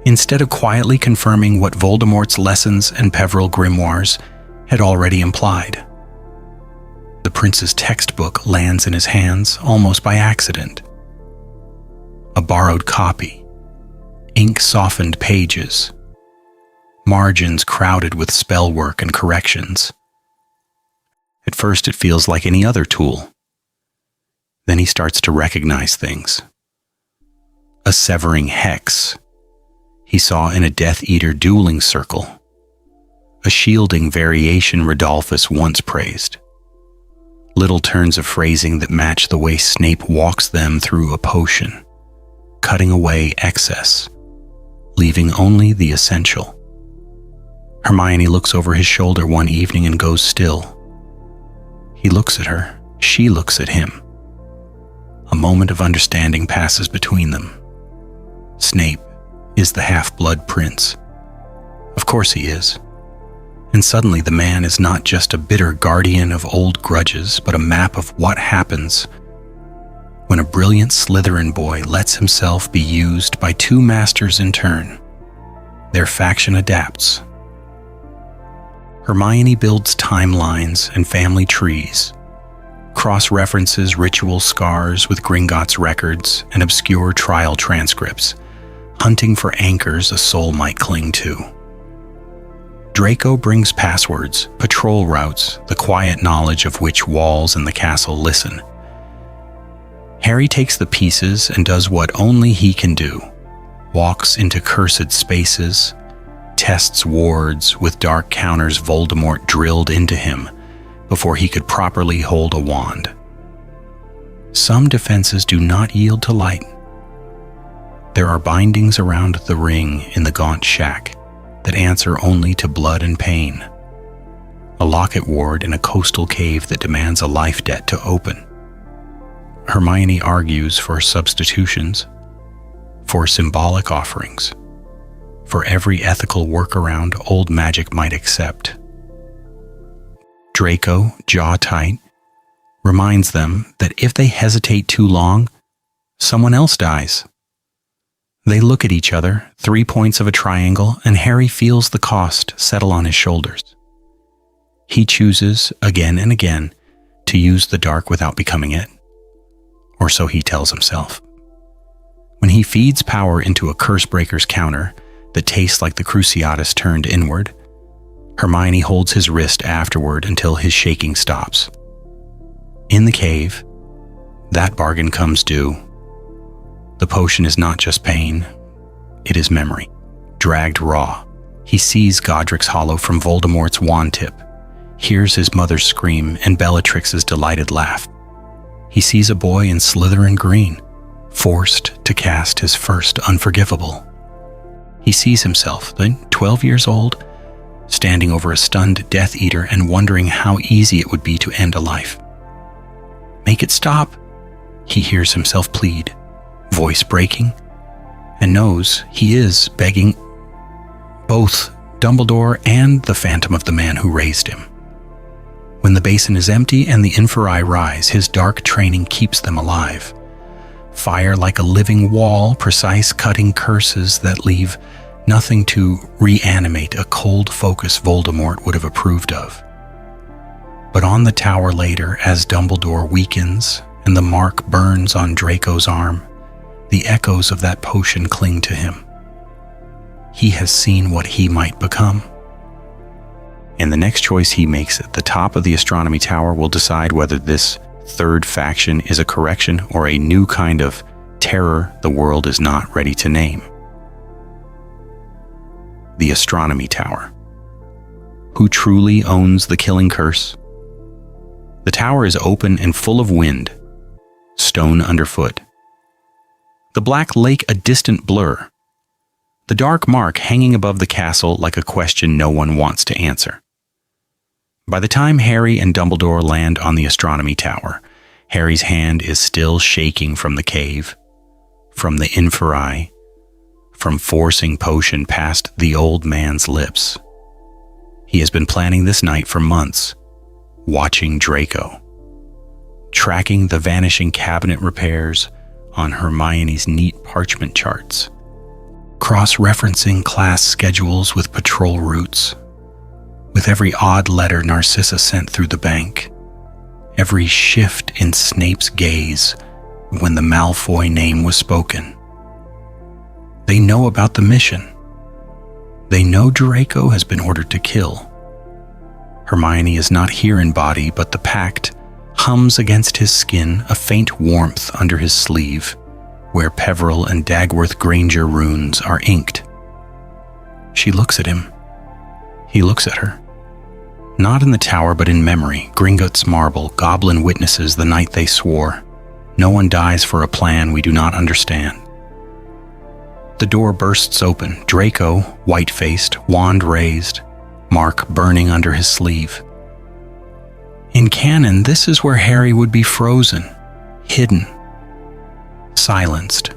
instead of quietly confirming what Voldemort's lessons and Peveril grimoires had already implied. The prince's textbook lands in his hands almost by accident. A borrowed copy, ink-softened pages, margins crowded with spell work and corrections. At first it feels like any other tool. Then he starts to recognize things. A severing hex he saw in a Death Eater dueling circle. A shielding variation Rodolphus once praised. Little turns of phrasing that match the way Snape walks them through a potion, cutting away excess, leaving only the essential. Hermione looks over his shoulder one evening and goes still. He looks at her, she looks at him. A moment of understanding passes between them. Snape is the half-blood prince. Of course he is. And suddenly the man is not just a bitter guardian of old grudges, but a map of what happens when a brilliant Slytherin boy lets himself be used by 2 masters in turn. Their faction adapts. Hermione builds timelines and family trees, cross-references ritual scars with Gringotts records and obscure trial transcripts, hunting for anchors a soul might cling to. Draco brings passwords, patrol routes, the quiet knowledge of which walls in the castle listen. Harry takes the pieces and does what only he can do, walks into cursed spaces, tests wards with dark counters Voldemort drilled into him before he could properly hold a wand. Some defenses do not yield to light. There are bindings around the ring in the gaunt shack that answer only to blood and pain. A locket ward in a coastal cave that demands a life debt to open. Hermione argues for substitutions, for symbolic offerings, for every ethical workaround old magic might accept. Draco, jaw tight, reminds them that if they hesitate too long, someone else dies. They look at each other, 3 points of a triangle, and Harry feels the cost settle on his shoulders. He chooses, again and again, to use the dark without becoming it. Or so he tells himself. When he feeds power into a Cursebreaker's counter that tastes like the Cruciatus turned inward, Hermione holds his wrist afterward until his shaking stops. In the cave, that bargain comes due. The potion is not just pain, it is memory, dragged raw. He sees Godric's hollow from Voldemort's wand tip, hears his mother's scream and Bellatrix's delighted laugh. He sees a boy in Slytherin green, forced to cast his first unforgivable. He sees himself, then 12 years old, standing over a stunned Death Eater and wondering how easy it would be to end a life. "Make it stop," he hears himself plead, voice breaking, and knows he is begging both Dumbledore and the phantom of the man who raised him. When the basin is empty and the inferi rise, his dark training keeps them alive. Fire like a living wall, precise cutting curses that leave nothing to reanimate a cold focus Voldemort would have approved of. But on the tower later, as Dumbledore weakens and the mark burns on Draco's arm, the echoes of that potion cling to him. He has seen what he might become. And the next choice he makes at the top of the astronomy tower will decide whether this third faction is a correction or a new kind of terror the world is not ready to name. The astronomy tower. Who truly owns the killing curse? The tower is open and full of wind, stone underfoot. The black lake a distant blur. The dark mark hanging above the castle like a question no one wants to answer. By the time Harry and Dumbledore land on the astronomy tower, Harry's hand is still shaking from the cave, from the inferi, from forcing potion past the old man's lips. He has been planning this night for months, watching Draco, tracking the vanishing cabinet repairs on Hermione's neat parchment charts, cross-referencing class schedules with patrol routes, with every odd letter Narcissa sent through the bank, every shift in Snape's gaze when the Malfoy name was spoken. They know about the mission. They know Draco has been ordered to kill. Hermione is not here in body, but the pact hums against his skin, a faint warmth under his sleeve, where Peveril and Dagworth Granger runes are inked. She looks at him. He looks at her. Not in the tower, but in memory, Gringotts Marble, goblin witnesses the night they swore. No one dies for a plan we do not understand. The door bursts open, Draco, white-faced, wand raised, mark burning under his sleeve. In canon, this is where Harry would be frozen, hidden, silenced.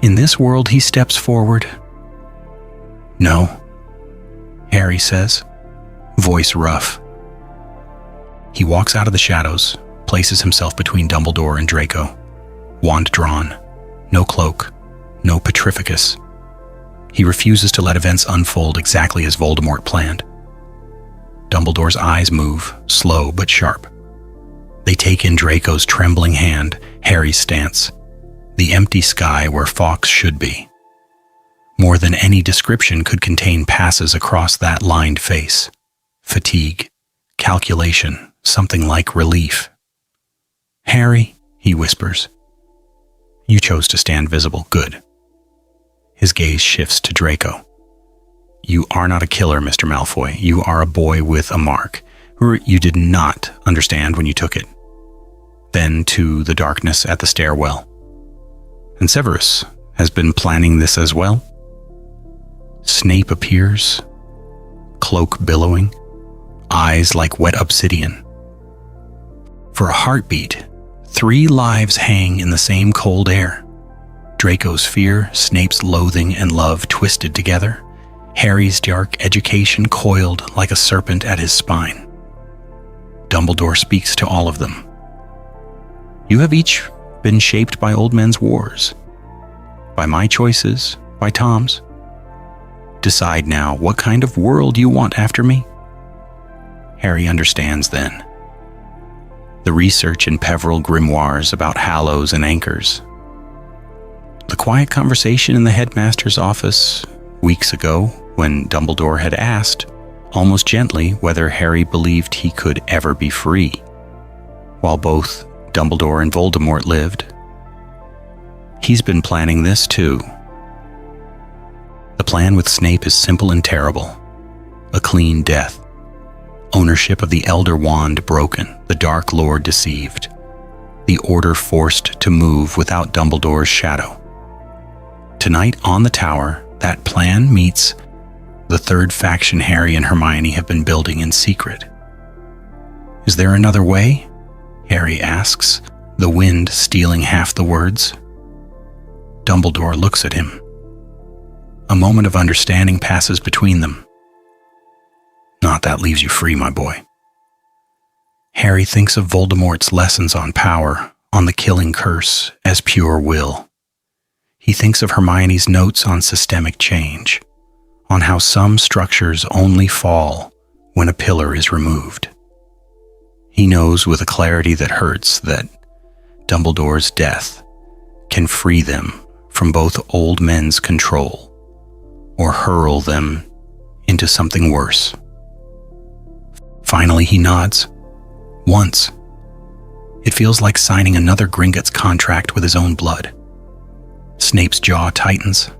In this world, he steps forward. "No," Harry says, voice rough. He walks out of the shadows, places himself between Dumbledore and Draco. Wand drawn, no cloak, no petrificus. He refuses to let events unfold exactly as Voldemort planned. Dumbledore's eyes move, slow but sharp. They take in Draco's trembling hand, Harry's stance, the empty sky where Fawkes should be. More than any description could contain passes across that lined face. Fatigue, calculation, something like relief. "Harry," he whispers. "You chose to stand visible. Good." His gaze shifts to Draco. "You are not a killer, Mr. Malfoy. You are a boy with a mark. You did not understand when you took it." Then to the darkness at the stairwell. "And Severus has been planning this as well?" Snape appears, cloak billowing, eyes like wet obsidian. For a heartbeat, 3 lives hang in the same cold air. Draco's fear, Snape's loathing and love twisted together, Harry's dark education coiled like a serpent at his spine. Dumbledore speaks to all of them. "You have each been shaped by old men's wars, by my choices, by Tom's. Decide now what kind of world you want after me." Harry understands then. The research in Peveril grimoires about hallows and anchors. The quiet conversation in the headmaster's office weeks ago when Dumbledore had asked, almost gently, whether Harry believed he could ever be free, while both Dumbledore and Voldemort lived. He's been planning this too. The plan with Snape is simple and terrible. A clean death. Ownership of the Elder Wand broken, the Dark Lord deceived. The Order forced to move without Dumbledore's shadow. Tonight on the tower, that plan meets the third faction Harry and Hermione have been building in secret. Is there another way? Harry asks, the wind stealing half the words. Dumbledore looks at him. A moment of understanding passes between them. Not that leaves you free, my boy. Harry thinks of Voldemort's lessons on power, on the killing curse, as pure will. He thinks of Hermione's notes on systemic change, on how some structures only fall when a pillar is removed. He knows with a clarity that hurts that Dumbledore's death can free them from both old men's control or hurl them into something worse. Finally, he nods. Once. It feels like signing another Gringotts contract with his own blood. Snape's jaw tightens.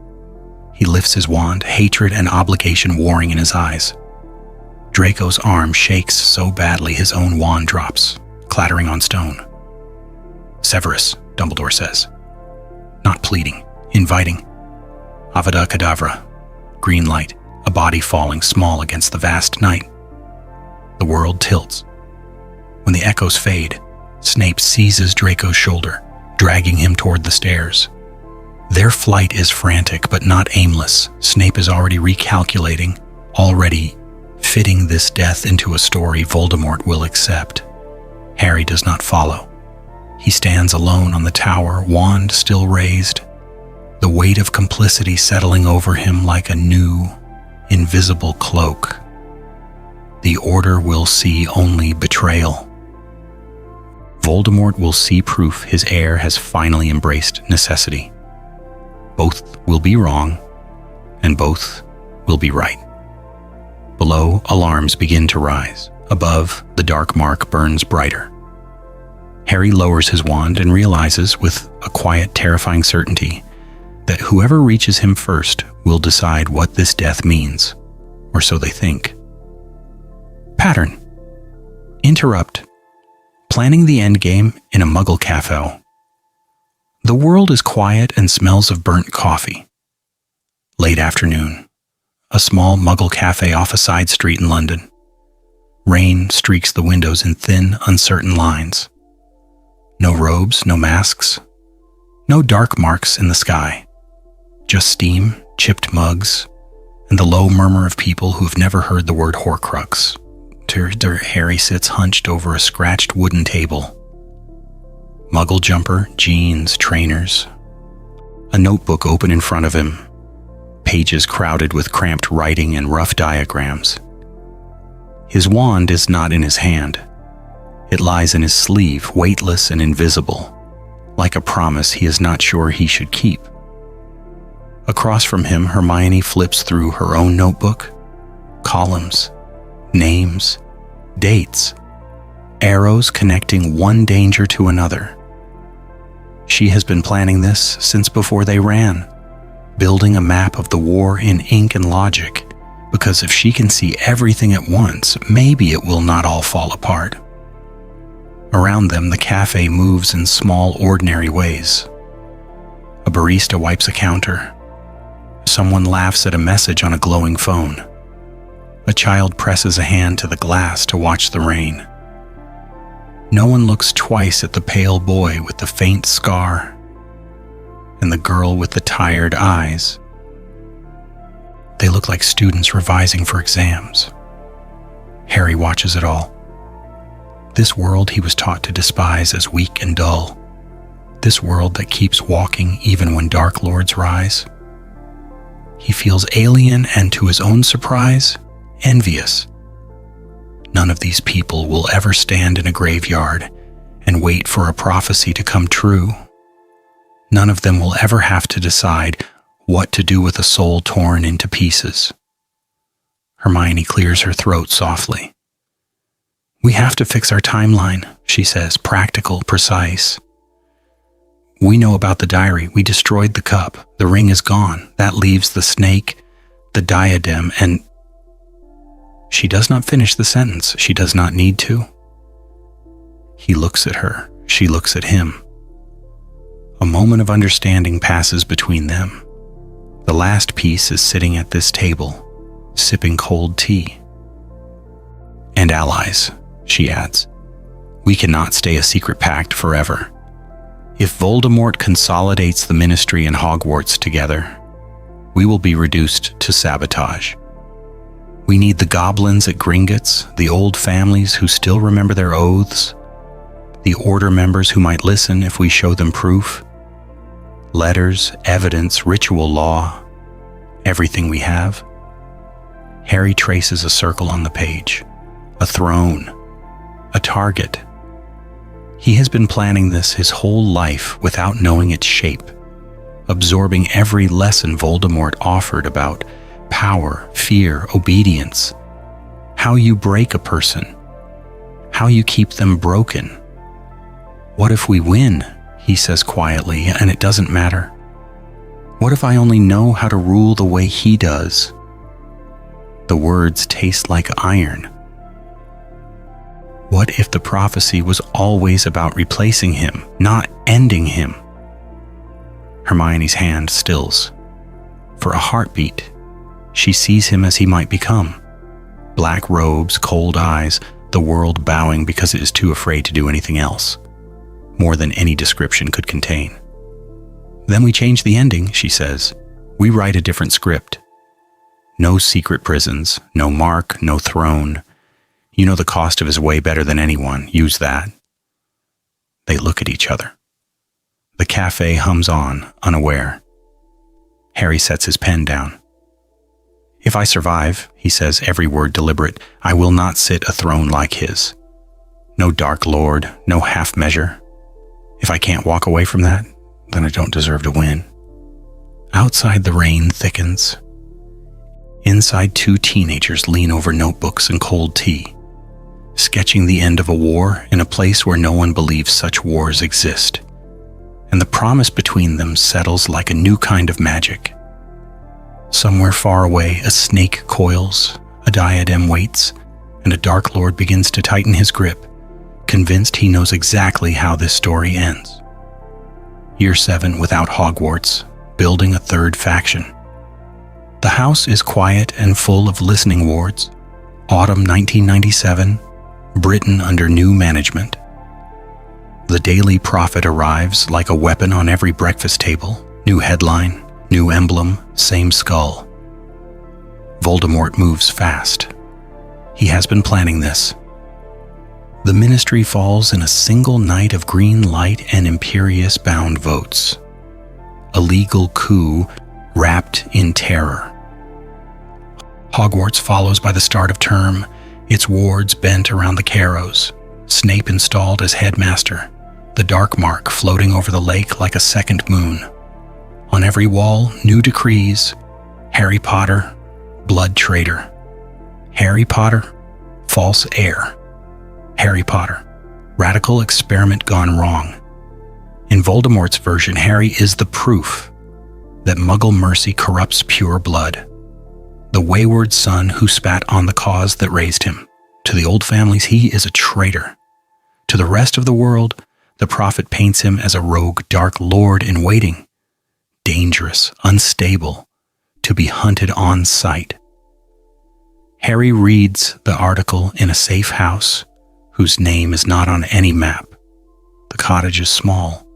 He lifts his wand, hatred and obligation warring in his eyes. Draco's arm shakes so badly his own wand drops, clattering on stone. Severus, Dumbledore says. Not pleading, inviting. Avada Kedavra. Green light, a body falling small against the vast night. The world tilts. When the echoes fade, Snape seizes Draco's shoulder, dragging him toward the stairs. Their flight is frantic but not aimless. Snape is already recalculating, already fitting this death into a story Voldemort will accept. Harry does not follow. He stands alone on the tower, wand still raised, the weight of complicity settling over him like a new, invisible cloak. The Order will see only betrayal. Voldemort will see proof his heir has finally embraced necessity. Both will be wrong, and both will be right. Below, alarms begin to rise. Above, the dark mark burns brighter. Harry lowers his wand and realizes, with a quiet, terrifying certainty, that whoever reaches him first will decide what this death means, or so they think. Pattern. Interrupt. Planning the endgame in a Muggle cafe. The world is quiet and smells of burnt coffee. Late afternoon. A small Muggle cafe off a side street in London. Rain streaks the windows in thin, uncertain lines. No robes, no masks. No dark marks in the sky. Just steam, chipped mugs, and the low murmur of people who've never heard the word Horcrux. Harry sits hunched over a scratched wooden table. Muggle jumper, jeans, trainers. A notebook open in front of him. Pages crowded with cramped writing and rough diagrams. His wand is not in his hand. It lies in his sleeve, weightless and invisible, like a promise he is not sure he should keep. Across from him, Hermione flips through her own notebook. Columns, names, dates, arrows connecting one danger to another. She has been planning this since before they ran, building a map of the war in ink and logic, because if she can see everything at once, maybe it will not all fall apart. Around them, the cafe moves in small, ordinary ways. A barista wipes a counter. Someone laughs at a message on a glowing phone. A child presses a hand to the glass to watch the rain. No one looks twice at the pale boy with the faint scar and the girl with the tired eyes. They look like students revising for exams. Harry watches it all. This world he was taught to despise as weak and dull. This world that keeps walking even when Dark Lords rise. He feels alien and, to his own surprise, envious. None of these people will ever stand in a graveyard and wait for a prophecy to come true. None of them will ever have to decide what to do with a soul torn into pieces. Hermione clears her throat softly. We have to fix our timeline, she says, practical, precise. We know about the diary. We destroyed the cup. The ring is gone. That leaves the snake, the diadem, and... She does not finish the sentence. She does not need to. He looks at her. She looks at him. A moment of understanding passes between them. The last piece is sitting at this table, sipping cold tea. And allies, she adds. We cannot stay a secret pact forever. If Voldemort consolidates the Ministry and Hogwarts together, we will be reduced to sabotage. We need the goblins at Gringotts, the old families who still remember their oaths, the Order members who might listen if we show them proof, letters, evidence, ritual law, everything we have. Harry traces a circle on the page, a throne, a target. He has been planning this his whole life without knowing its shape, absorbing every lesson Voldemort offered about power, fear, obedience, how you break a person, how you keep them broken. What if we win, he says quietly, and it doesn't matter? What if I only know how to rule the way he does? The words taste like iron. What if the prophecy was always about replacing him, not ending him? Hermione's hand stills. For a heartbeat, she sees him as he might become. Black robes, cold eyes, the world bowing because it is too afraid to do anything else, more than any description could contain. Then we change the ending, she says. We write a different script. No secret prisons, no mark, no throne. You know the cost of his way better than anyone. Use that. They look at each other. The cafe hums on, unaware. Harry sets his pen down. If I survive, he says, every word deliberate, I will not sit a throne like his. No Dark Lord, no half measure. If I can't walk away from that, then I don't deserve to win. Outside, the rain thickens. Inside, two teenagers lean over notebooks and cold tea, sketching the end of a war in a place where no one believes such wars exist. And the promise between them settles like a new kind of magic. Somewhere far away, a snake coils, a diadem waits, and a Dark Lord begins to tighten his grip, convinced he knows exactly how this story ends. Year 7 without Hogwarts, building a third faction. The house is quiet and full of listening wards. Autumn 1997, Britain under new management. The Daily Prophet arrives like a weapon on every breakfast table. New headline, new emblem, same skull. Voldemort moves fast. He has been planning this. The Ministry falls in a single night of green light and Imperius-bound votes. A legal coup wrapped in terror. Hogwarts follows by the start of term, its wards bent around the Carrows, Snape installed as headmaster, the dark mark floating over the lake like a second moon. On every wall, new decrees. Harry Potter, blood traitor. Harry Potter, false heir. Harry Potter, radical experiment gone wrong. In Voldemort's version, Harry is the proof that Muggle mercy corrupts pure blood. The wayward son who spat on the cause that raised him. To the old families, he is a traitor. To the rest of the world, the prophet paints him as a rogue Dark Lord in waiting. Dangerous, unstable, to be hunted on sight. Harry reads the article in a safe house whose name is not on any map. The cottage is small.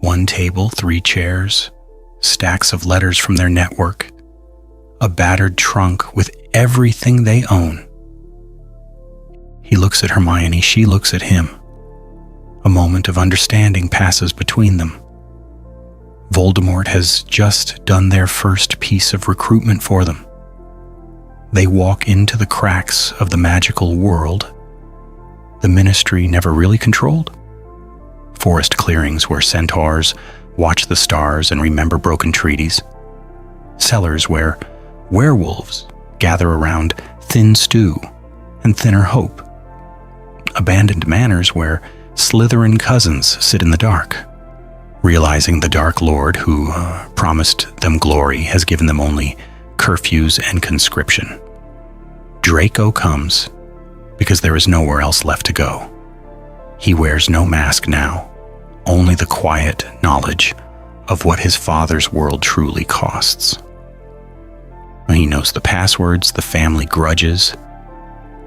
1 table, 3 chairs, stacks of letters from their network, a battered trunk with everything they own. He looks at Hermione, she looks at him. A moment of understanding passes between them. Voldemort has just done their first piece of recruitment for them. They walk into the cracks of the magical world the Ministry never really controlled. Forest clearings where centaurs watch the stars and remember broken treaties. Cellars where werewolves gather around thin stew and thinner hope. Abandoned manors where Slytherin cousins sit in the dark, realizing the Dark Lord who promised them glory has given them only curfews and conscription. Draco comes because there is nowhere else left to go. He wears no mask now, only the quiet knowledge of what his father's world truly costs. He knows the passwords, the family grudges,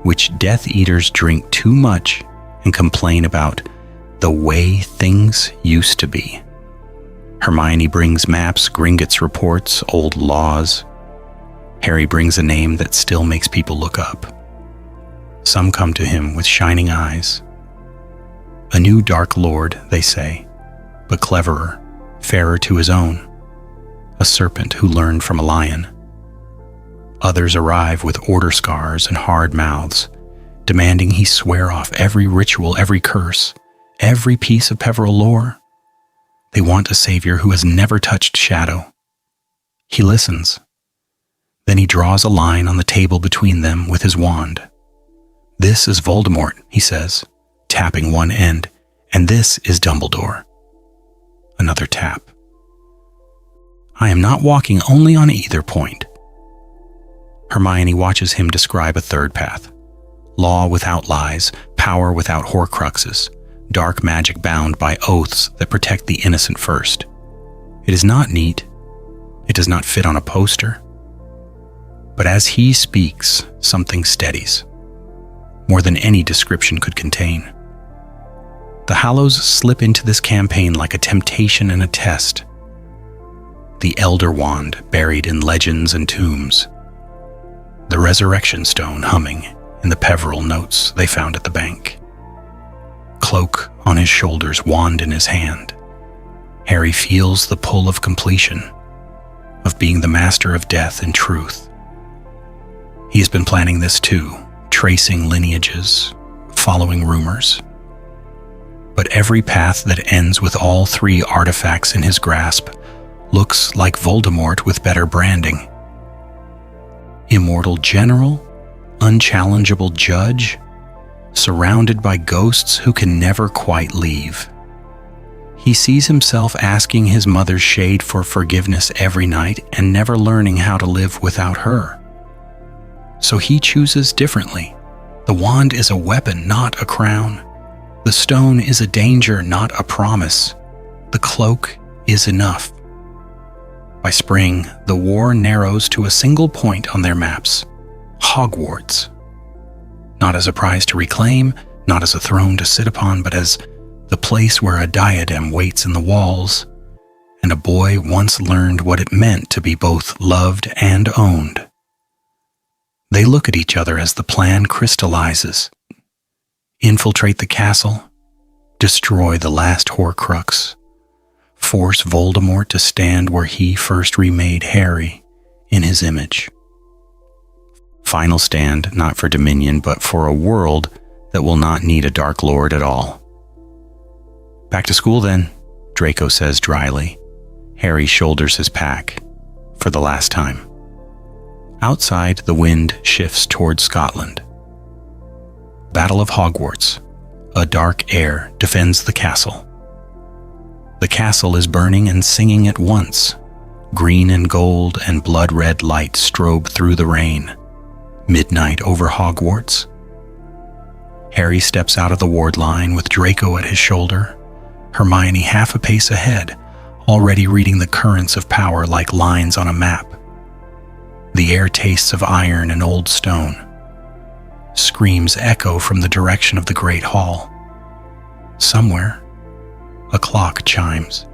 which Death Eaters drink too much and complain about the way things used to be. Hermione brings maps, Gringotts reports, old laws. Harry brings a name that still makes people look up. Some come to him with shining eyes. A new Dark Lord, they say, but cleverer, fairer to his own. A serpent who learned from a lion. Others arrive with order scars and hard mouths, demanding he swear off every ritual, every curse, every piece of Peveril lore. They want a savior who has never touched shadow. He listens. Then he draws a line on the table between them with his wand. "This is Voldemort," he says, tapping one end, "and this is Dumbledore." Another tap. "I am not walking only on either point." Hermione watches him describe a third path. Law without lies, power without Horcruxes, dark magic bound by oaths that protect the innocent first. It is not neat. It does not fit on a poster. But as he speaks, something steadies, more than any description could contain. The Hallows slip into this campaign like a temptation and a test. The Elder Wand buried in legends and tombs. The Resurrection Stone humming in the Peveril notes they found at the bank. Cloak on his shoulders, wand in his hand. Harry feels the pull of completion, of being the master of death and truth. He has been planning this too, tracing lineages, following rumors. But every path that ends with all three artifacts in his grasp looks like Voldemort with better branding. Immortal general, unchallengeable judge, surrounded by ghosts who can never quite leave. He sees himself asking his mother's shade for forgiveness every night and never learning how to live without her. So he chooses differently. The wand is a weapon, not a crown. The stone is a danger, not a promise. The cloak is enough. By spring, the war narrows to a single point on their maps, Hogwarts. Not as a prize to reclaim, not as a throne to sit upon, but as the place where a diadem waits in the walls, and a boy once learned what it meant to be both loved and owned. They look at each other as the plan crystallizes. Infiltrate the castle, destroy the last Horcrux, force Voldemort to stand where he first remade Harry in his image. Final stand, not for dominion, but for a world that will not need a Dark Lord at all. "Back to school then," Draco says dryly. Harry shoulders his pack for the last time. Outside, the wind shifts toward Scotland. Battle of Hogwarts. A dark air defends the castle. The castle is burning and singing at once. Green and gold and blood-red light strobe through the rain. Midnight over Hogwarts. Harry steps out of the ward line with Draco at his shoulder, Hermione half a pace ahead, already reading the currents of power like lines on a map. The air tastes of iron and old stone. Screams echo from the direction of the Great Hall. Somewhere, a clock chimes,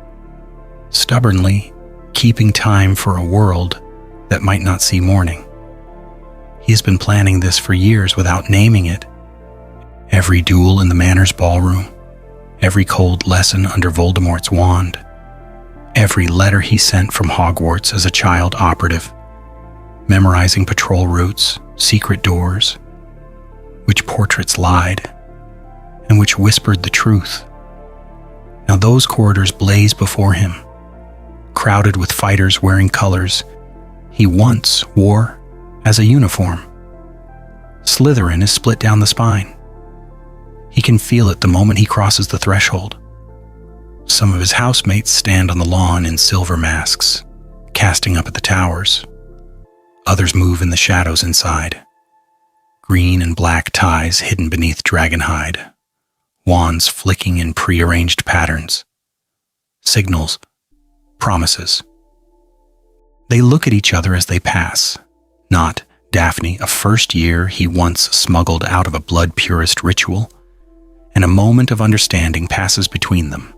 stubbornly keeping time for a world that might not see morning. He has been planning this for years without naming it. Every duel in the Manor's ballroom, every cold lesson under Voldemort's wand, every letter he sent from Hogwarts as a child operative, memorizing patrol routes, secret doors, which portraits lied, and which whispered the truth. Now those corridors blaze before him, crowded with fighters wearing colors he once wore as a uniform. Slytherin is split down the spine. He can feel it the moment he crosses the threshold. Some of his housemates stand on the lawn in silver masks, casting up at the towers. Others move in the shadows inside. Green and black ties hidden beneath dragonhide, wands flicking in prearranged patterns. Signals, promises. They look at each other as they pass. Not Daphne, a first year he once smuggled out of a blood purist ritual, and a moment of understanding passes between them.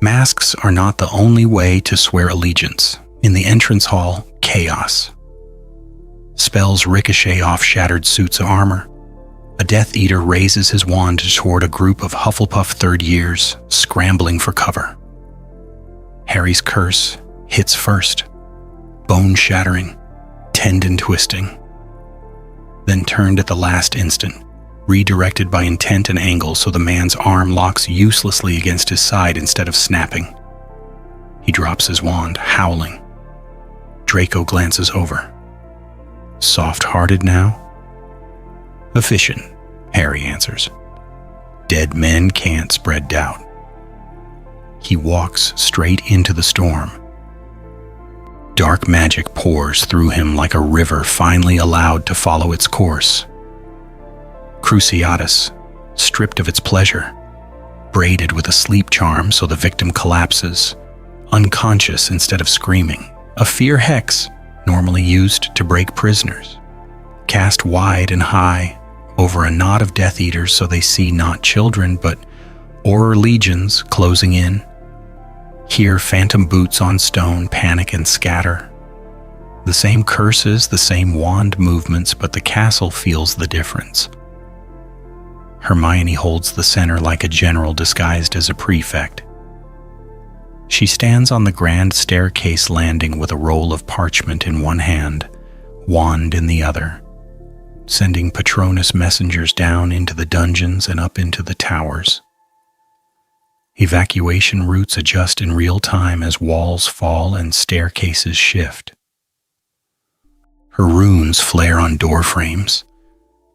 Masks are not the only way to swear allegiance. In the entrance hall, chaos. Spells ricochet off shattered suits of armor. A Death Eater raises his wand toward a group of Hufflepuff third years scrambling for cover. Harry's curse hits first, bone-shattering, tendon-twisting, then turned at the last instant, redirected by intent and angle so the man's arm locks uselessly against his side instead of snapping. He drops his wand, howling. Draco glances over. Soft-hearted now? Efficient, Harry answers. Dead men can't spread doubt. He walks straight into the storm. Dark magic pours through him like a river finally allowed to follow its course. Cruciatus, stripped of its pleasure, braided with a sleep charm so the victim collapses, unconscious instead of screaming. A fear hex, normally used to break prisoners, cast wide and high over a knot of Death Eaters so they see not children but Auror legions closing in. Here phantom boots on stone panic and scatter. The same curses, the same wand movements, but the castle feels the difference. Hermione holds the center like a general disguised as a prefect. She stands on the grand staircase landing with a roll of parchment in one hand, wand in the other, sending Patronus messengers down into the dungeons and up into the towers. Evacuation routes adjust in real time as walls fall and staircases shift. Her runes flare on door frames,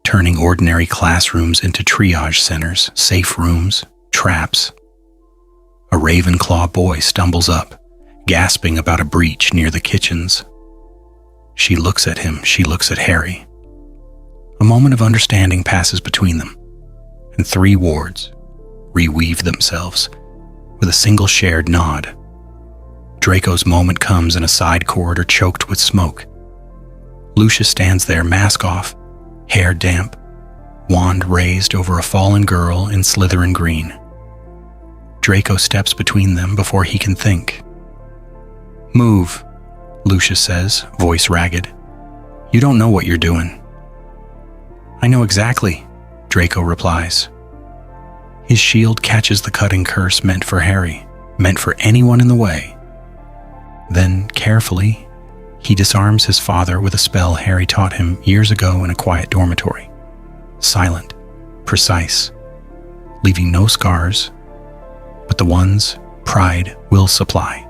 turning ordinary classrooms into triage centers, safe rooms, traps. A Ravenclaw boy stumbles up, gasping about a breach near the kitchens. She looks at him, she looks at Harry. A moment of understanding passes between them, and 3 wards reweave themselves with a single shared nod. Draco's moment comes in a side corridor choked with smoke. Lucius stands there, mask off, hair damp, wand raised over a fallen girl in Slytherin green. Draco steps between them before he can think. "Move," Lucius says, voice ragged. "You don't know what you're doing." "I know exactly," Draco replies. His shield catches the cutting curse meant for Harry, meant for anyone in the way. Then, carefully, he disarms his father with a spell Harry taught him years ago in a quiet dormitory. Silent, precise, leaving no scars, but the ones pride will supply.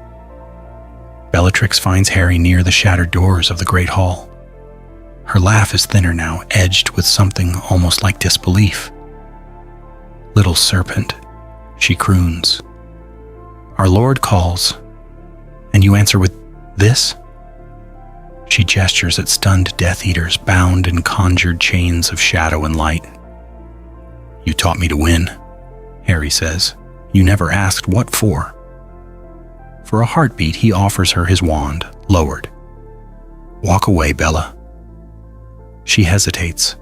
Bellatrix finds Harry near the shattered doors of the Great Hall. Her laugh is thinner now, edged with something almost like disbelief. "Little serpent," she croons. "Our Lord calls, and you answer with this?" She gestures at stunned Death Eaters bound in conjured chains of shadow and light. "You taught me to win," Harry says. "You never asked what for." For a heartbeat, he offers her his wand, lowered. "Walk away, Bella." She hesitates.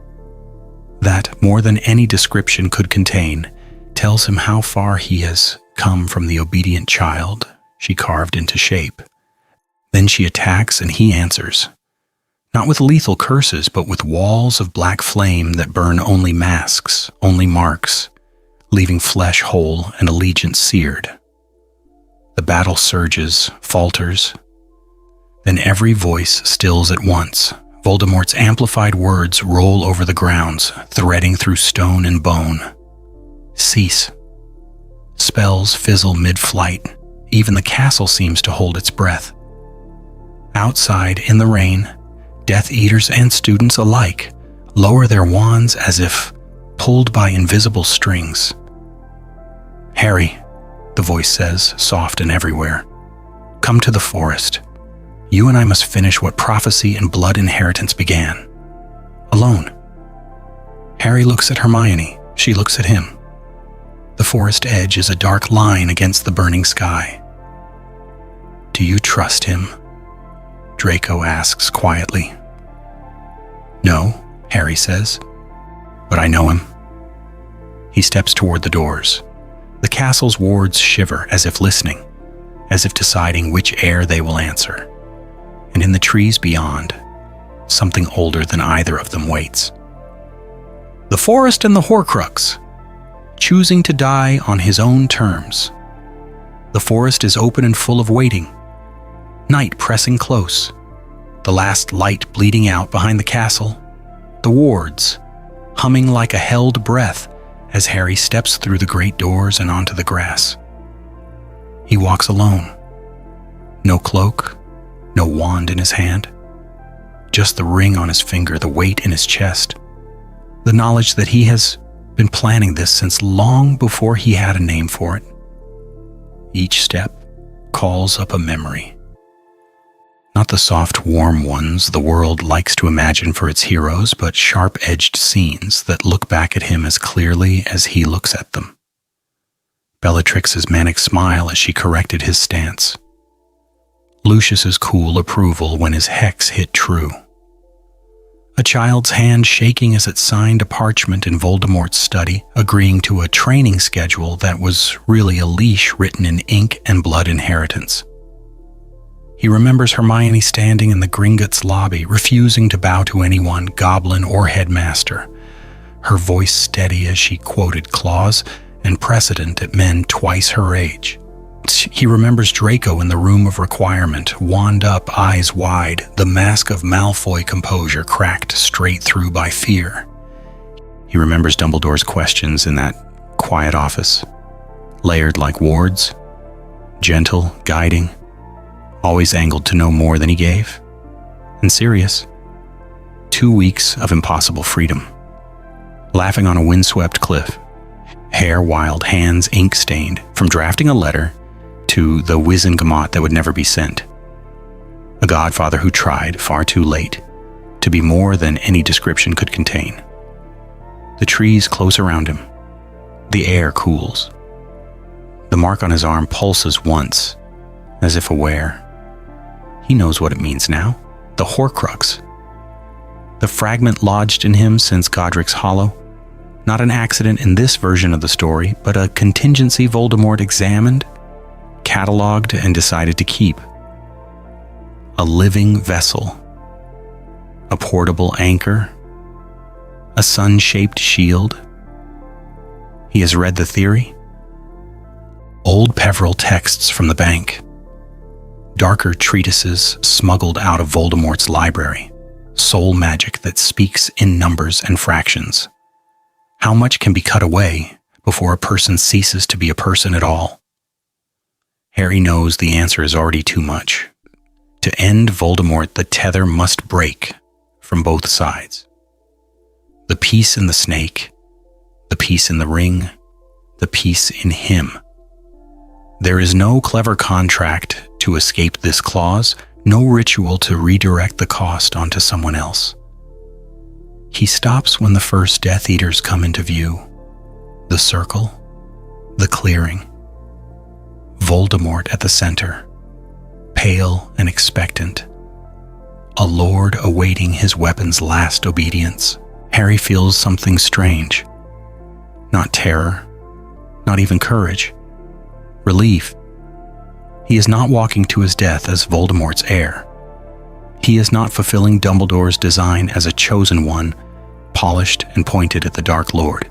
That, more than any description could contain, tells him how far he has come from the obedient child she carved into shape. Then she attacks and he answers. Not with lethal curses, but with walls of black flame that burn only masks, only marks, leaving flesh whole and allegiance seared. The battle surges, falters. Then every voice stills at once. Voldemort's amplified words roll over the grounds, threading through stone and bone. Cease. Spells fizzle mid-flight. Even the castle seems to hold its breath. Outside, in the rain, Death Eaters and students alike lower their wands as if pulled by invisible strings. "Harry," the voice says, soft and everywhere, "come to the forest. You and I must finish what prophecy and blood inheritance began. Alone." Harry looks at Hermione. She looks at him. The forest edge is a dark line against the burning sky. "Do you trust him?" Draco asks quietly. "No," Harry says, "but I know him." He steps toward the doors. The castle's wards shiver as if listening, as if deciding which heir they will answer. And in the trees beyond, something older than either of them waits. The forest and the Horcrux, choosing to die on his own terms. The forest is open and full of waiting. Night pressing close. The last light bleeding out behind the castle. The wards, humming like a held breath as Harry steps through the great doors and onto the grass. He walks alone. No cloak, no wand in his hand. Just the ring on his finger, the weight in his chest. The knowledge that he has been planning this since long before he had a name for it. Each step calls up a memory. Not the soft, warm ones the world likes to imagine for its heroes, but sharp-edged scenes that look back at him as clearly as he looks at them. Bellatrix's manic smile as she corrected his stance. Lucius's cool approval when his hex hit true. A child's hand shaking as it signed a parchment in Voldemort's study, agreeing to a training schedule that was really a leash written in ink and blood inheritance. He remembers Hermione standing in the Gringotts lobby, refusing to bow to anyone, goblin or headmaster, her voice steady as she quoted clause and precedent at men twice her age. He remembers Draco in the room of requirement, wand up, eyes wide, the mask of Malfoy composure cracked straight through by fear. He remembers Dumbledore's questions in that quiet office, layered like wards, gentle, guiding, always angled to know more than he gave, and serious. 2 weeks of impossible freedom. Laughing on a windswept cliff, hair wild, hands ink-stained, from drafting a letter to the Wizengamot that would never be sent. A godfather who tried, far too late, to be more than any description could contain. The trees close around him. The air cools. The mark on his arm pulses once, as if aware. He knows what it means now. The Horcrux. The fragment lodged in him since Godric's Hollow. Not an accident in this version of the story, but a contingency Voldemort examined, catalogued, and decided to keep. A living vessel. A portable anchor. A sun-shaped shield. He has read the theory. Old Peveril texts from the bank. Darker treatises smuggled out of Voldemort's library. Soul magic that speaks in numbers and fractions. How much can be cut away before a person ceases to be a person at all? Harry knows the answer is already too much. To end Voldemort, the tether must break from both sides. The peace in the snake, the peace in the ring, the peace in him. There is no clever contract to escape this clause, no ritual to redirect the cost onto someone else. He stops when the first Death Eaters come into view. The circle, the clearing. Voldemort at the center, pale and expectant. A lord awaiting his weapon's last obedience. Harry feels something strange. Not terror, not even courage. Relief. He is not walking to his death as Voldemort's heir. He is not fulfilling Dumbledore's design as a chosen one, polished and pointed at the Dark Lord.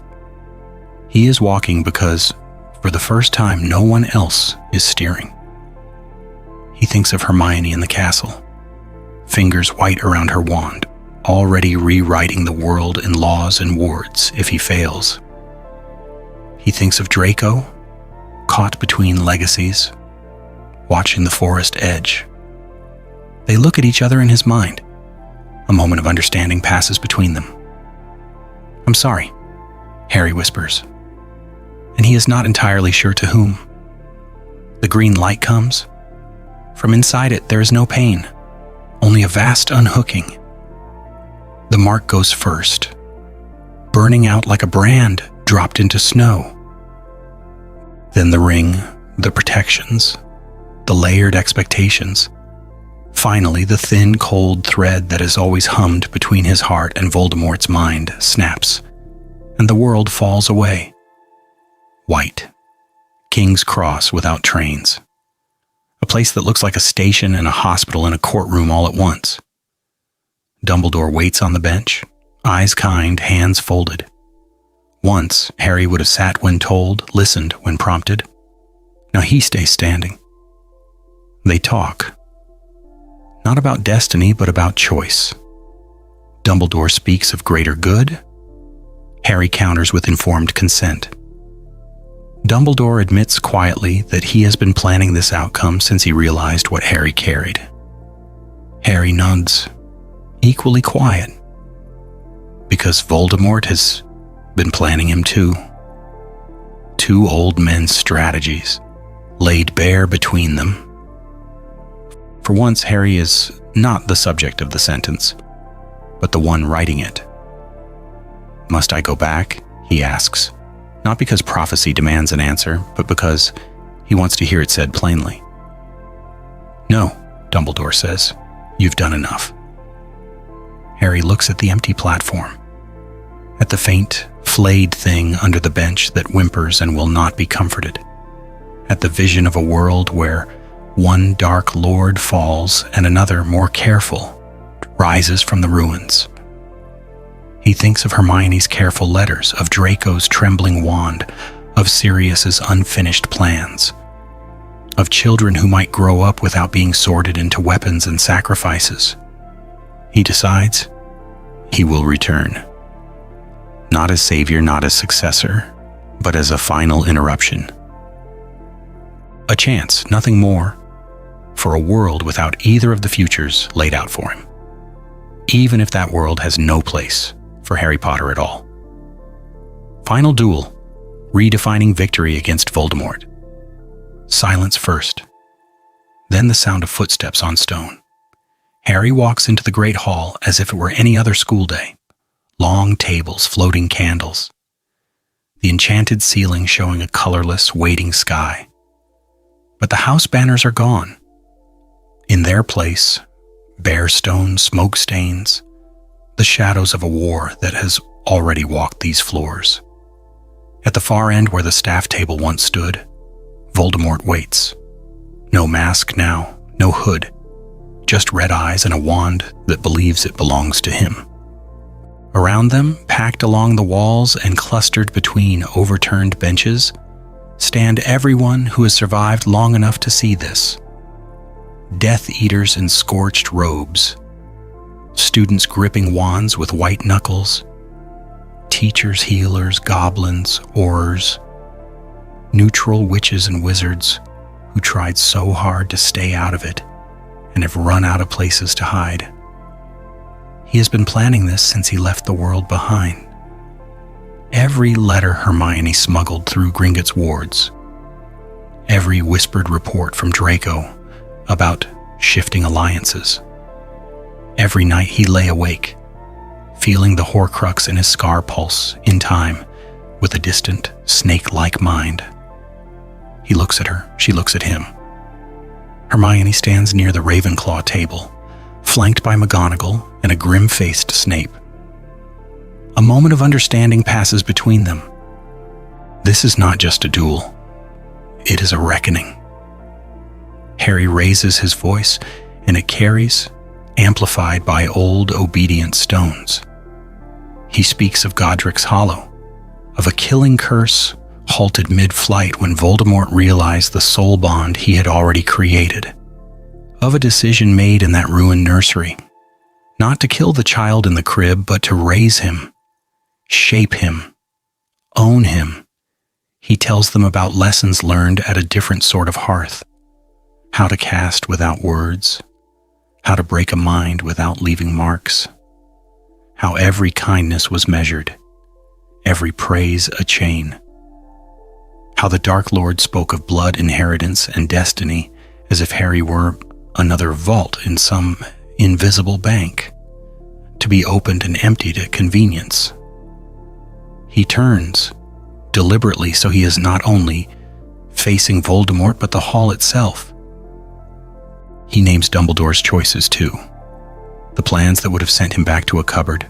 He is walking because, for the first time, no one else is steering. He thinks of Hermione in the castle, fingers white around her wand, already rewriting the world in laws and wards if he fails. He thinks of Draco, caught between legacies, watching the forest edge. They look at each other in his mind, A moment of understanding passes between them. "I'm sorry," Harry whispers, and he is not entirely sure to whom. The green light comes. From inside it, there is no pain, only a vast unhooking. The mark goes first, burning out like a brand dropped into snow. Then the ring, the protections, the layered expectations. Finally, the thin, cold thread that has always hummed between his heart and Voldemort's mind snaps, and the world falls away. White. King's Cross without trains. A place that looks like a station and a hospital and a courtroom all at once. Dumbledore waits on the bench, eyes kind, hands folded. Once, Harry would have sat when told, listened when prompted. Now he stays standing. They talk. Not about destiny, but about choice. Dumbledore speaks of greater good. Harry counters with informed consent. Dumbledore admits quietly that he has been planning this outcome since he realized what Harry carried. Harry nods, equally quiet, because Voldemort has been planning him too. Two old men's strategies, laid bare between them. For once, Harry is not the subject of the sentence, but the one writing it. "Must I go back?" he asks, not because prophecy demands an answer, but because he wants to hear it said plainly. "No," Dumbledore says, "you've done enough." Harry looks at the empty platform, at the faint, flayed thing under the bench that whimpers and will not be comforted, at the vision of a world where one dark lord falls and another, more careful, rises from the ruins. He thinks of Hermione's careful letters, of Draco's trembling wand, of Sirius's unfinished plans, of children who might grow up without being sorted into weapons and sacrifices. He decides he will return. Not as savior, not as successor, but as a final interruption. A chance, nothing more, for a world without either of the futures laid out for him, even if that world has no place for Harry Potter at all. Final duel, redefining victory against Voldemort. Silence first, then the sound of footsteps on stone. Harry walks into the great hall as if it were any other school day. Long tables, floating candles. The enchanted ceiling showing a colorless, waiting sky. But the house banners are gone. In their place, bare stone, smoke stains, the shadows of a war that has already walked these floors. At the far end where the staff table once stood, Voldemort waits. No mask now, no hood, just red eyes and a wand that believes it belongs to him. Around them, packed along the walls and clustered between overturned benches, stand everyone who has survived long enough to see this. Death Eaters in scorched robes, students gripping wands with white knuckles, teachers, healers, goblins, aurors, neutral witches and wizards who tried so hard to stay out of it and have run out of places to hide. He has been planning this since he left the world behind. Every letter Hermione smuggled through Gringotts wards, every whispered report from Draco about shifting alliances. Every night he lay awake, feeling the Horcrux in his scar pulse in time with a distant, snake-like mind. He looks at her, she looks at him. Hermione stands near the Ravenclaw table, flanked by McGonagall and a grim-faced Snape. A moment of understanding passes between them. This is not just a duel. It is a reckoning. Harry raises his voice, and it carries, amplified by old, obedient stones. He speaks of Godric's Hollow, of a killing curse halted mid-flight when Voldemort realized the soul bond he had already created, of a decision made in that ruined nursery, not to kill the child in the crib, but to raise him, shape him, own him. He tells them about lessons learned at a different sort of hearth, how to cast without words, how to break a mind without leaving marks, how every kindness was measured, every praise a chain. How the Dark Lord spoke of blood inheritance and destiny as if Harry were another vault in some invisible bank, to be opened and emptied at convenience. He turns, deliberately, so he is not only facing Voldemort but the hall itself. He names Dumbledore's choices too, the plans that would have sent him back to a cupboard.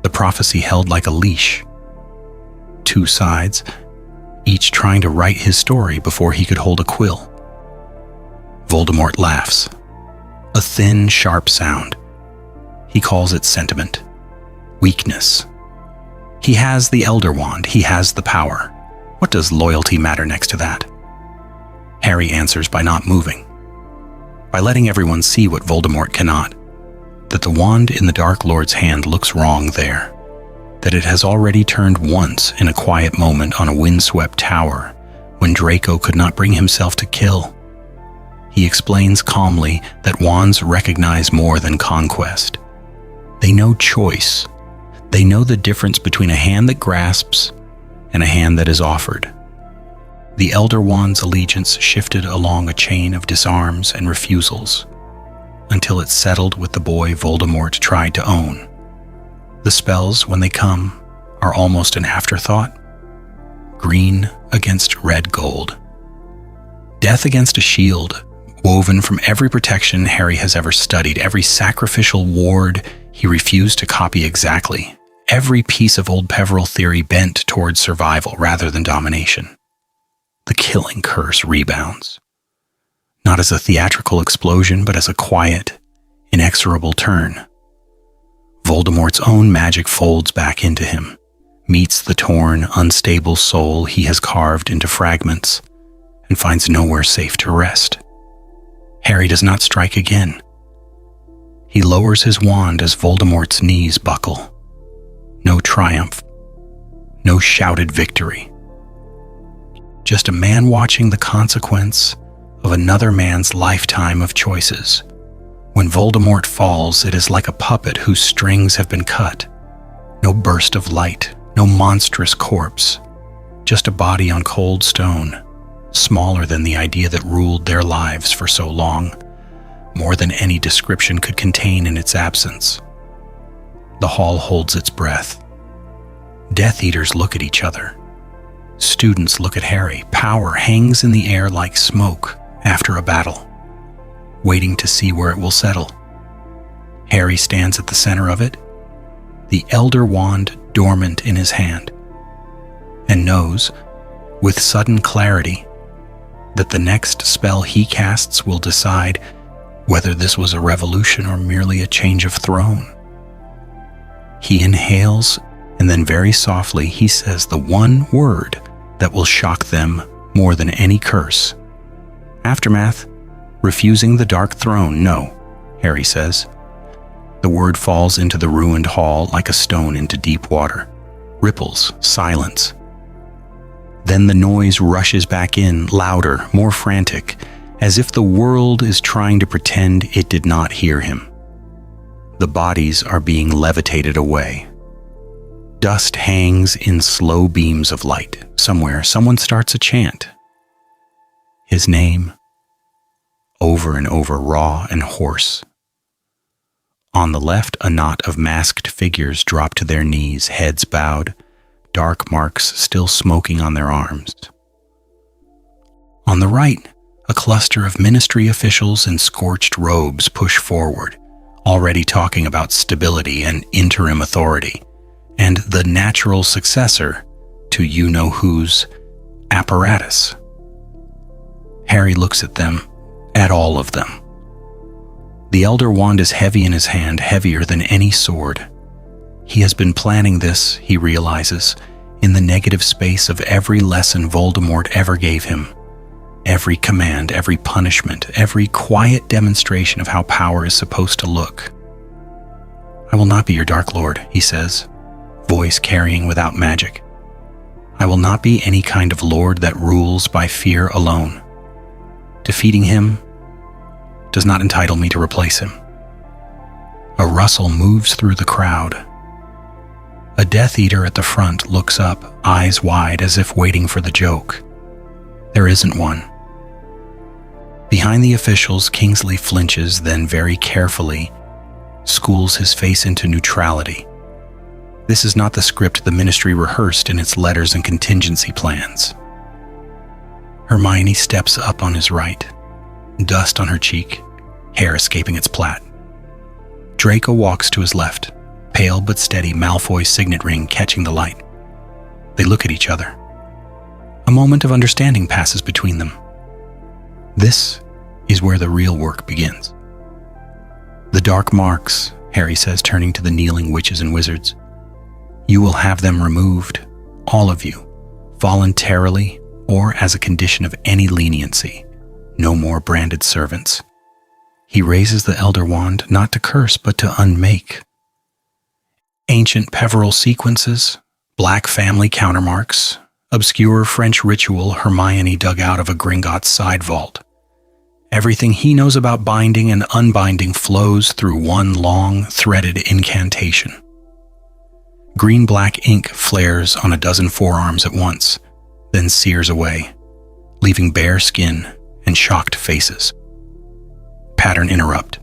The prophecy held like a leash. Two sides, each trying to write his story before he could hold a quill. Voldemort laughs, a thin, sharp sound. He calls it sentiment, weakness. He has the Elder Wand, he has the power. What does loyalty matter next to that? Harry answers by not moving, by letting everyone see what Voldemort cannot, that the wand in the Dark Lord's hand looks wrong there, that it has already turned once in a quiet moment on a windswept tower when Draco could not bring himself to kill. He explains calmly that wands recognize more than conquest. They know choice. They know the difference between a hand that grasps and a hand that is offered. The Elder Wand's allegiance shifted along a chain of disarms and refusals until it settled with the boy Voldemort tried to own. The spells, when they come, are almost an afterthought. Green against red gold. Death against a shield, woven from every protection Harry has ever studied, every sacrificial ward he refused to copy exactly, every piece of old Peveril theory bent towards survival rather than domination. The killing curse rebounds, not as a theatrical explosion, but as a quiet, inexorable turn. Voldemort's own magic folds back into him, meets the torn, unstable soul he has carved into fragments, and finds nowhere safe to rest. Harry does not strike again. He lowers his wand as Voldemort's knees buckle. No triumph, no shouted victory. Just a man watching the consequence of another man's lifetime of choices. When Voldemort falls, it is like a puppet whose strings have been cut. No burst of light, no monstrous corpse, just a body on cold stone, smaller than the idea that ruled their lives for so long, more than any description could contain in its absence. The hall holds its breath. Death Eaters look at each other. Students look at Harry. Power hangs in the air like smoke after a battle, waiting to see where it will settle. Harry stands at the center of it, the Elder Wand dormant in his hand, and knows, with sudden clarity, that the next spell he casts will decide whether this was a revolution or merely a change of throne. He inhales, and then very softly he says the one word that will shock them more than any curse. Aftermath, refusing the Dark Throne, no, Harry says. The word falls into the ruined hall like a stone into deep water. Ripples, silence. Then the noise rushes back in, louder, more frantic, as if the world is trying to pretend it did not hear him. The bodies are being levitated away. Dust hangs in slow beams of light. Somewhere, someone starts a chant. His name, over and over, raw and hoarse. On the left, a knot of masked figures drop to their knees, heads bowed, dark marks still smoking on their arms. On the right, a cluster of ministry officials in scorched robes push forward, already talking about stability and interim authority, and the natural successor to you-know-whose apparatus. Harry looks at them, at all of them. The Elder Wand is heavy in his hand, heavier than any sword. He has been planning this, he realizes, in the negative space of every lesson Voldemort ever gave him. Every command, every punishment, every quiet demonstration of how power is supposed to look. I will not be your Dark Lord, he says, voice carrying without magic. I will not be any kind of lord that rules by fear alone. Defeating him does not entitle me to replace him. A rustle moves through the crowd. A Death Eater at the front looks up, eyes wide as if waiting for the joke. There isn't one. Behind the officials, Kingsley flinches, then very carefully schools his face into neutrality. This is not the script the ministry rehearsed in its letters and contingency plans. Hermione steps up on his right, dust on her cheek, hair escaping its plait. Draco walks to his left, pale but steady, Malfoy's signet ring catching the light. They look at each other. A moment of understanding passes between them. This is where the real work begins. The dark marks, Harry says, turning to the kneeling witches and wizards. You will have them removed, all of you, voluntarily or as a condition of any leniency. No more branded servants. He raises the Elder Wand, not to curse, but to unmake. Ancient Peveril sequences, black family countermarks, obscure French ritual Hermione dug out of a Gringotts side vault. Everything he knows about binding and unbinding flows through one long, threaded incantation. Green-black ink flares on a dozen forearms at once, then sears away, leaving bare skin and shocked faces. Pattern interrupt.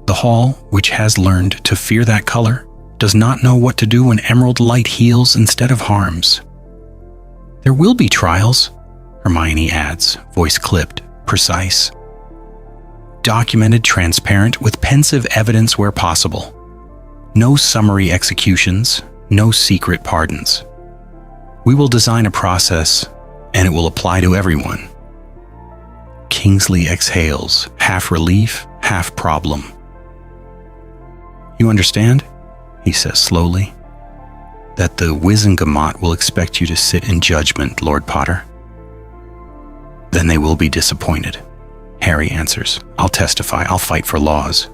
The hall, which has learned to fear that color, does not know what to do when emerald light heals instead of harms. There will be trials, Hermione adds, voice clipped, precise. Documented, transparent, with pensive evidence where possible. No summary executions, no secret pardons. We will design a process, and it will apply to everyone. Kingsley exhales, half relief, half problem. You understand, he says slowly, that the Wizengamot will expect you to sit in judgment, Lord Potter. Then they will be disappointed, Harry answers. I'll testify, I'll fight for laws,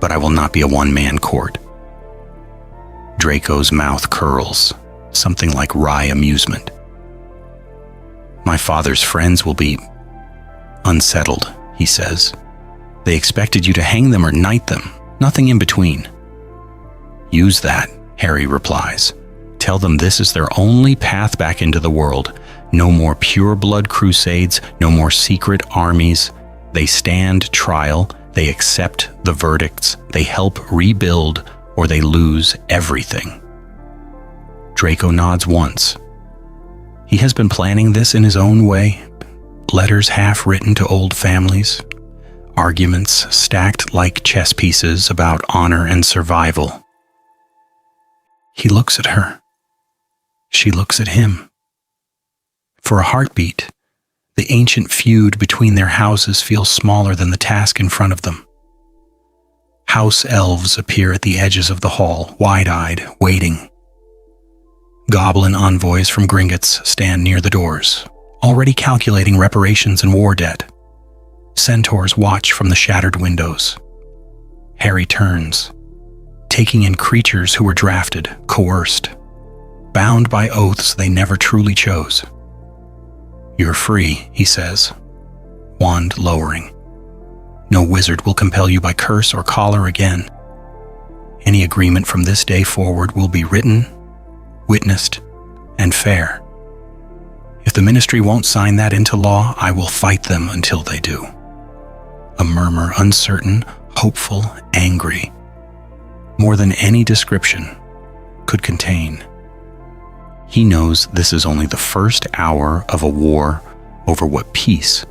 but I will not be a one-man court. Draco's mouth curls, something like wry amusement. My father's friends will be unsettled, he says. They expected you to hang them or knight them, nothing in between. Use that, Harry replies. Tell them this is their only path back into the world. No more pure blood crusades, no more secret armies. They stand trial, they accept the verdicts, they help rebuild, or they lose everything. Draco nods once. He has been planning this in his own way. Letters half written to old families, arguments stacked like chess pieces about honor and survival. He looks at her. She looks at him. For a heartbeat, the ancient feud between their houses feels smaller than the task in front of them. House elves appear at the edges of the hall, wide-eyed, waiting. Goblin envoys from Gringotts stand near the doors, already calculating reparations and war debt. Centaurs watch from the shattered windows. Harry turns, taking in creatures who were drafted, coerced, bound by oaths they never truly chose. You're free, he says, wand lowering. No wizard will compel you by curse or collar again. Any agreement from this day forward will be written, witnessed, and fair. If the ministry won't sign that into law, I will fight them until they do. A murmur, uncertain, hopeful, angry, more than any description could contain. He knows this is only the first hour of a war over what peace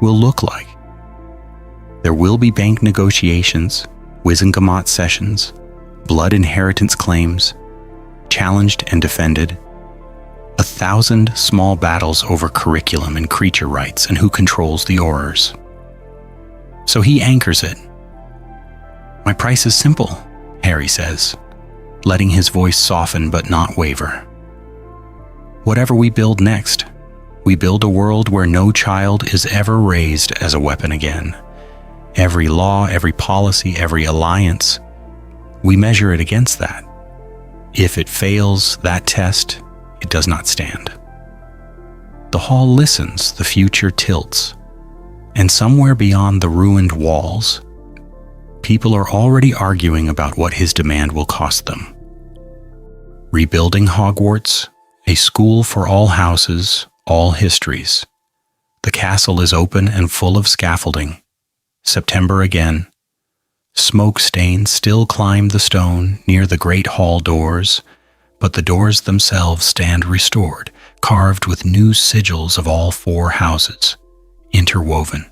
will look like. There will be bank negotiations, Wizengamot sessions, blood inheritance claims, challenged and defended, 1,000 small battles over curriculum and creature rights and who controls the Aurors. So he anchors it. My price is simple, Harry says, letting his voice soften but not waver. Whatever we build next, we build a world where no child is ever raised as a weapon again. Every law, every policy, every alliance, we measure it against that. If it fails that test, it does not stand. The hall listens, the future tilts, and somewhere beyond the ruined walls, People are already arguing about what his demand will cost them. Rebuilding Hogwarts, a school for all houses, all histories. The castle is open and full of scaffolding. September again. Smoke stains still climb the stone near the great hall doors, but the doors themselves stand restored, carved with new sigils of all 4 houses, interwoven.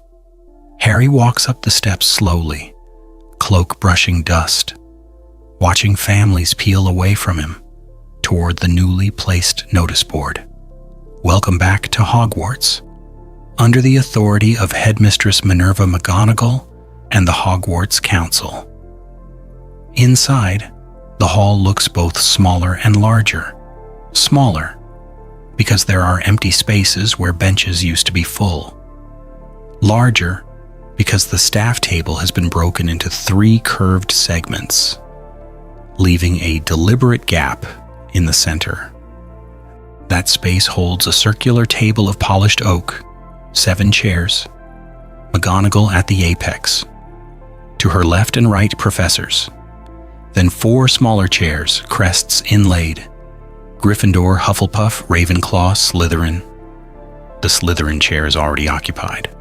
Harry walks up the steps slowly, cloak brushing dust, watching families peel away from him toward the newly placed notice board. Welcome back to Hogwarts, under the authority of Headmistress Minerva McGonagall and the Hogwarts Council. Inside, the hall looks both smaller and larger. Smaller, because there are empty spaces where benches used to be full. Larger, because the staff table has been broken into 3 curved segments, leaving a deliberate gap in the center. That space holds a circular table of polished oak, 7 chairs, McGonagall at the apex. To her left and right, professors. Then 4 smaller chairs, crests inlaid. Gryffindor, Hufflepuff, Ravenclaw, Slytherin. The Slytherin chair is already occupied.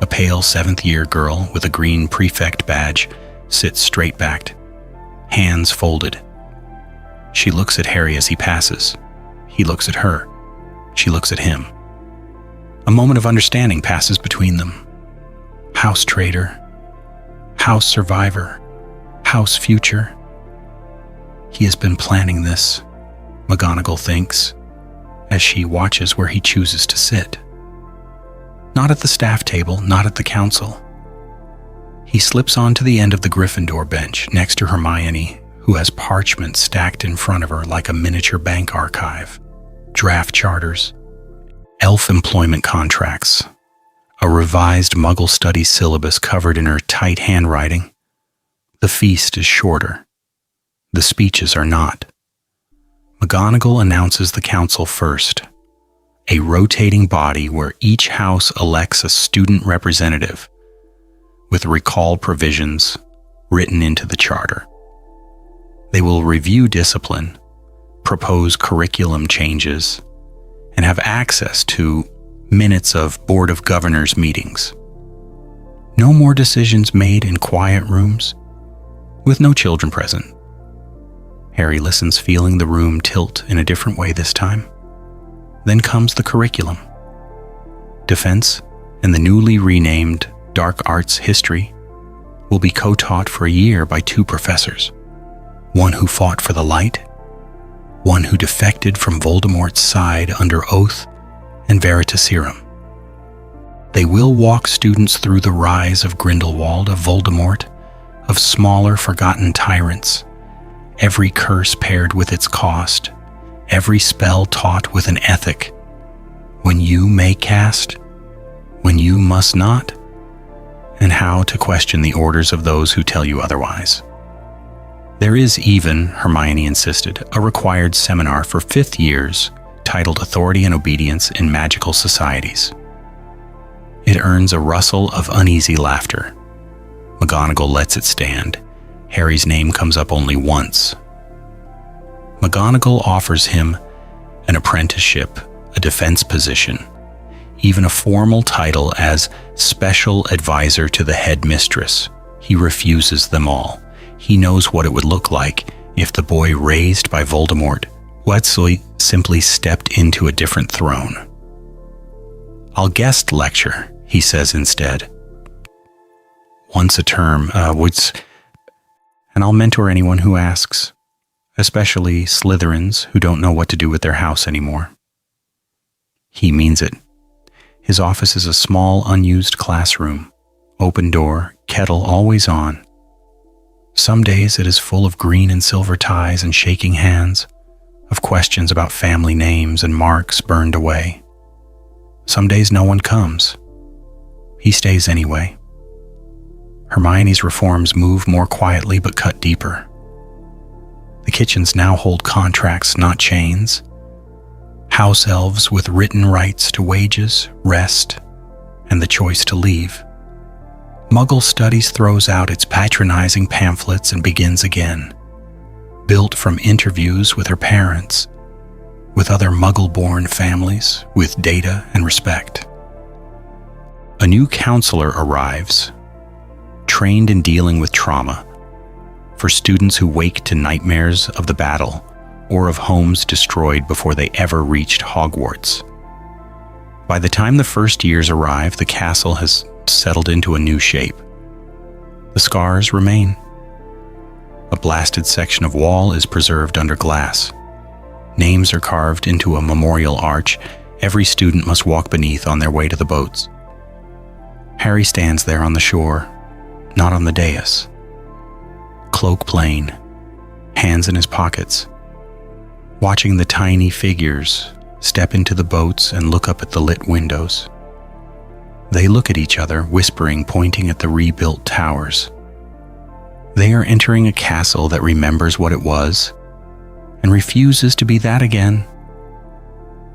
A pale 7th-year girl with a green prefect badge sits straight-backed, hands folded. She looks at Harry as he passes. He looks at her. She looks at him. A moment of understanding passes between them. House traitor. House survivor. House future. He has been planning this, McGonagall thinks, as she watches where he chooses to sit. Not at the staff table, not at the council. He slips onto the end of the Gryffindor bench next to Hermione, who has parchment stacked in front of her like a miniature bank archive. Draft charters, elf employment contracts, a revised Muggle studies syllabus covered in her tight handwriting. The feast is shorter. The speeches are not. McGonagall announces the council first, a rotating body where each house elects a student representative, with recall provisions written into the charter. They will review discipline, propose curriculum changes, and have access to minutes of Board of Governors meetings. No more decisions made in quiet rooms, with no children present. Harry listens, feeling the room tilt in a different way this time. Then comes the curriculum. Defense and the newly renamed Dark Arts History will be co-taught for a year by 2 professors. One who fought for the light, one who defected from Voldemort's side under oath and Veritaserum. They will walk students through the rise of Grindelwald, of Voldemort, of smaller forgotten tyrants, every curse paired with its cost, every spell taught with an ethic, when you may cast, when you must not, and how to question the orders of those who tell you otherwise. There is even, Hermione insisted, a required seminar for 5th years titled Authority and Obedience in Magical Societies. It earns a rustle of uneasy laughter. McGonagall lets it stand. Harry's name comes up only once. McGonagall offers him an apprenticeship, a defense position, even a formal title as Special Advisor to the Headmistress. He refuses them all. He knows what it would look like if the boy raised by Voldemort Weasley simply stepped into a different throne. "I'll guest lecture," he says instead. "Once a term, and I'll mentor anyone who asks, especially Slytherins who don't know what to do with their house anymore." He means it. His office is a small, unused classroom, open door, kettle always on. Some days it is full of green and silver ties and shaking hands, of questions about family names and marks burned away. Some days no one comes. He stays anyway. Hermione's reforms move more quietly but cut deeper. The kitchens now hold contracts, not chains. House elves with written rights to wages, rest, and the choice to leave. Muggle Studies throws out its patronizing pamphlets and begins again, built from interviews with her parents, with other Muggle-born families, with data and respect. A new counselor arrives, trained in dealing with trauma, for students who wake to nightmares of the battle or of homes destroyed before they ever reached Hogwarts. By the time the first years arrive, the castle has settled into a new shape. The scars remain. A blasted section of wall is preserved under glass. Names are carved into a memorial arch every student must walk beneath on their way to the boats. Harry stands there on the shore, not on the dais. Cloak plain, hands in his pockets, watching the tiny figures step into the boats and look up at the lit windows. They look at each other, whispering, pointing at the rebuilt towers. They are entering a castle that remembers what it was and refuses to be that again.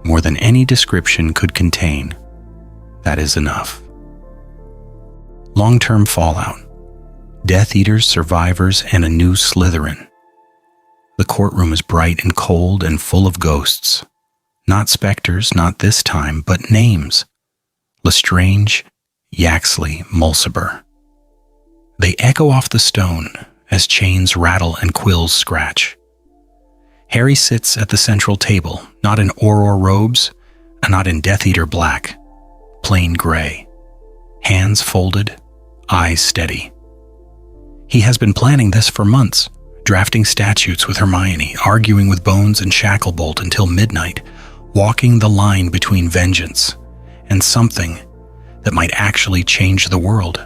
More than any description could contain, that is enough. Long-term fallout, Death Eaters, survivors, and a new Slytherin. The courtroom is bright and cold and full of ghosts. Not specters, not this time, but names. Lestrange, Yaxley, Mulciber. They echo off the stone as chains rattle and quills scratch. Harry sits at the central table, not in Auror robes, and not in Death Eater black, plain gray. Hands folded, eyes steady. He has been planning this for months, drafting statutes with Hermione, arguing with Bones and Shacklebolt until midnight, walking the line between vengeance and something that might actually change the world.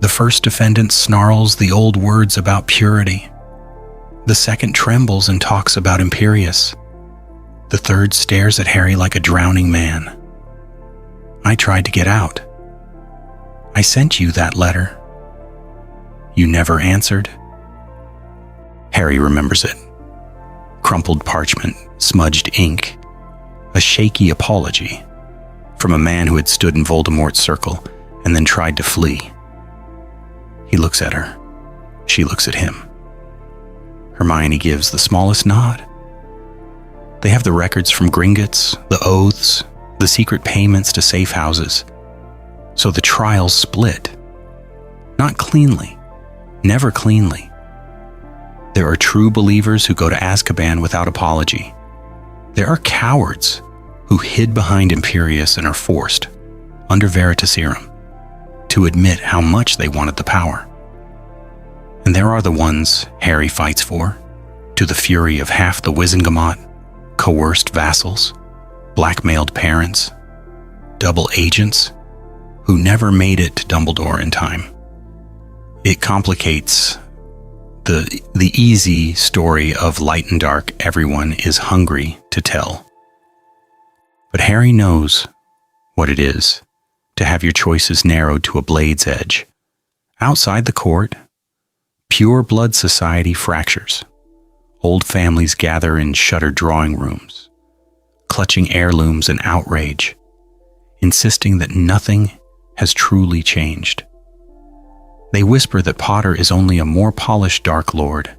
The first defendant snarls the old words about purity. The second trembles and talks about Imperius. The third stares at Harry like a drowning man. I tried to get out. I sent you that letter. You never answered. Harry remembers it. Crumpled parchment, smudged ink, a shaky apology from a man who had stood in Voldemort's circle and then tried to flee. He looks at her. She looks at him. Hermione gives the smallest nod. They have the records from Gringotts, the oaths, the secret payments to safe houses. So the trials split. Not cleanly. Never cleanly. There are true believers who go to Azkaban without apology. There are cowards who hid behind Imperius and are forced, under Veritaserum, to admit how much they wanted the power. And there are the ones Harry fights for, to the fury of half the Wizengamot, coerced vassals, blackmailed parents, double agents, who never made it to Dumbledore in time. It complicates the easy story of light and dark everyone is hungry to tell. But Harry knows what it is to have your choices narrowed to a blade's edge. Outside the court, pure blood society fractures. Old families gather in shuttered drawing rooms, clutching heirlooms in outrage, insisting that nothing has truly changed. They whisper that Potter is only a more polished Dark Lord,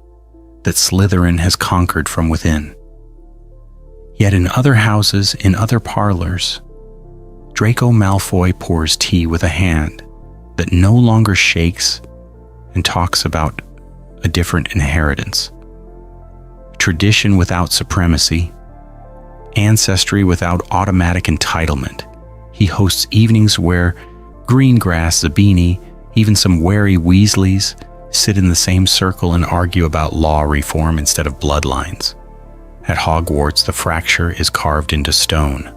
that Slytherin has conquered from within. Yet in other houses, in other parlors, Draco Malfoy pours tea with a hand that no longer shakes and talks about a different inheritance. Tradition without supremacy, ancestry without automatic entitlement. He hosts evenings where Greengrass, Zabini, even some wary Weasleys sit in the same circle and argue about law reform instead of bloodlines. At Hogwarts, the fracture is carved into stone.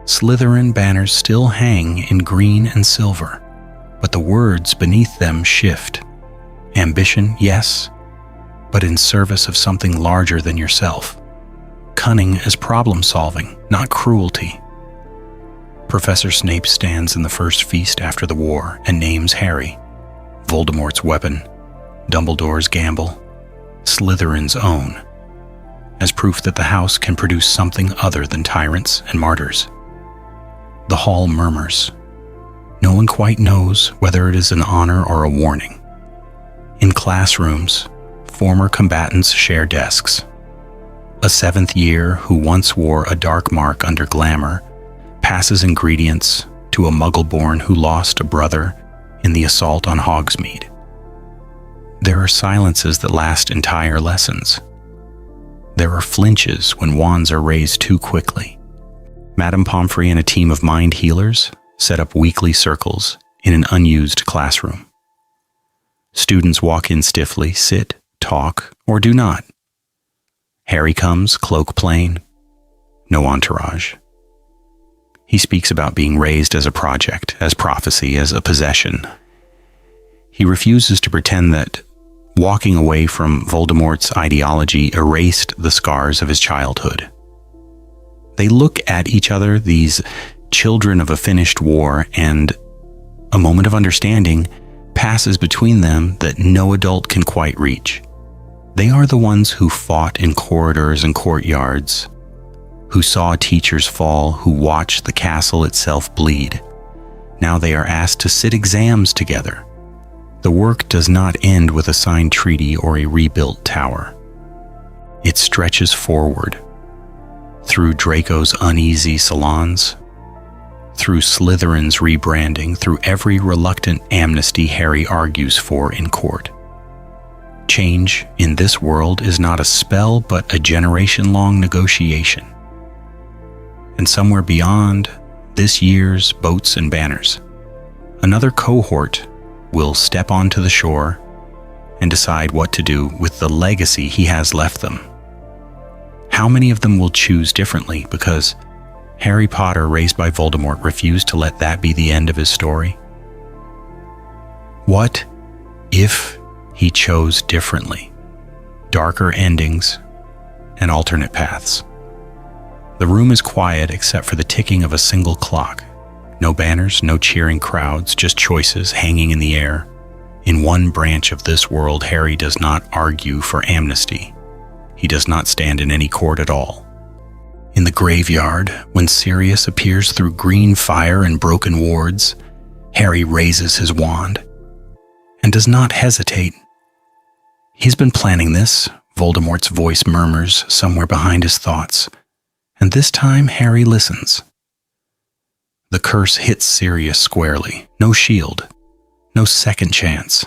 Slytherin banners still hang in green and silver, but the words beneath them shift. Ambition, yes, but in service of something larger than yourself. Cunning as problem-solving, not cruelty. Professor Snape stands in the first feast after the war and names Harry, Voldemort's weapon, Dumbledore's gamble, Slytherin's own, as proof that the house can produce something other than tyrants and martyrs. The hall murmurs. No one quite knows whether it is an honor or a warning. In classrooms, former combatants share desks. A seventh year who once wore a dark mark under glamour passes ingredients to a Muggle-born who lost a brother in the assault on Hogsmeade. There are silences that last entire lessons. There are flinches when wands are raised too quickly. Madame Pomfrey and a team of mind healers set up weekly circles in an unused classroom. Students walk in stiffly, sit, talk, or do not. Harry comes, cloak plain, no entourage. He speaks about being raised as a project, as prophecy, as a possession. He refuses to pretend that walking away from Voldemort's ideology erased the scars of his childhood. They look at each other, these children of a finished war, and a moment of understanding passes between them that no adult can quite reach. They are the ones who fought in corridors and courtyards, who saw teachers fall, who watched the castle itself bleed. Now they are asked to sit exams together. The work does not end with a signed treaty or a rebuilt tower. It stretches forward, through Draco's uneasy salons, through Slytherin's rebranding, through every reluctant amnesty Harry argues for in court. Change in this world is not a spell, but a generation-long negotiation. And somewhere beyond this year's boats and banners, another cohort will step onto the shore and decide what to do with the legacy he has left them. How many of them will choose differently because Harry Potter, raised by Voldemort, refused to let that be the end of his story? What if he chose differently? Darker endings and alternate paths. The room is quiet except for the ticking of a single clock. No banners, no cheering crowds, just choices hanging in the air. In one branch of this world, Harry does not argue for amnesty. He does not stand in any court at all. In the graveyard, when Sirius appears through green fire and broken wards, Harry raises his wand and does not hesitate. He's been planning this, Voldemort's voice murmurs somewhere behind his thoughts, and this time Harry listens. The curse hits Sirius squarely. No shield, no second chance.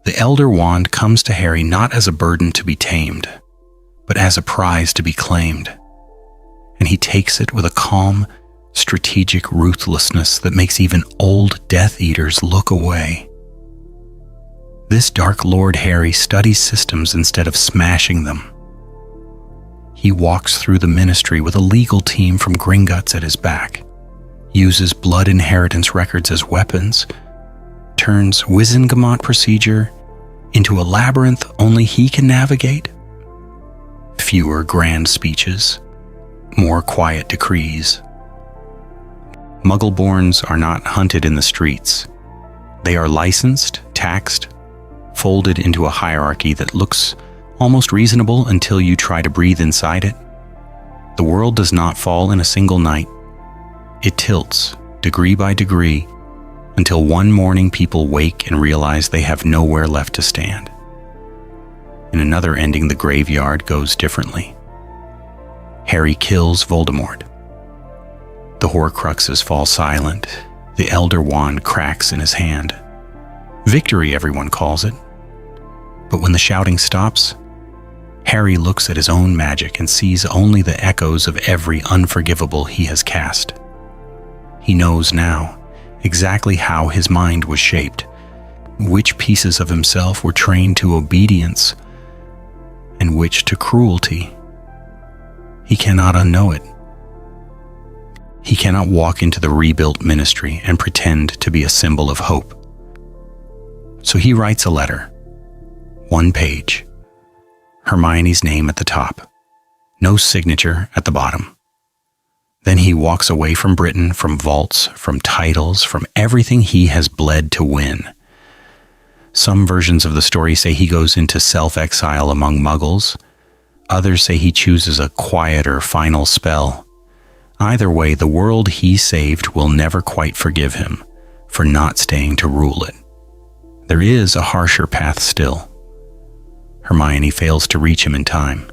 The Elder Wand comes to Harry not as a burden to be tamed, but as a prize to be claimed. And he takes it with a calm, strategic ruthlessness that makes even old Death Eaters look away. This Dark Lord Harry studies systems instead of smashing them. He walks through the Ministry with a legal team from Gringotts at his back, uses blood inheritance records as weapons, turns Wizengamot procedure into a labyrinth only he can navigate. Fewer grand speeches, more quiet decrees. Muggle-borns are not hunted in the streets. They are licensed, taxed, folded into a hierarchy that looks almost reasonable until you try to breathe inside it. The world does not fall in a single night. It tilts, degree by degree, until one morning people wake and realize they have nowhere left to stand. In another ending, the graveyard goes differently. Harry kills Voldemort. The Horcruxes fall silent. The Elder Wand cracks in his hand. Victory, everyone calls it. But when the shouting stops, Harry looks at his own magic and sees only the echoes of every unforgivable he has cast. He knows now exactly how his mind was shaped, which pieces of himself were trained to obedience and which to cruelty. He cannot unknow it. He cannot walk into the rebuilt Ministry and pretend to be a symbol of hope. So he writes a letter. 1 page. Hermione's name at the top. No signature at the bottom. Then he walks away from Britain, from vaults, from titles, from everything he has bled to win. Some versions of the story say he goes into self-exile among Muggles. Others say he chooses a quieter final spell, Either way, the world he saved will never quite forgive him for not staying to rule it. There is a harsher path still. Hermione fails to reach him in time.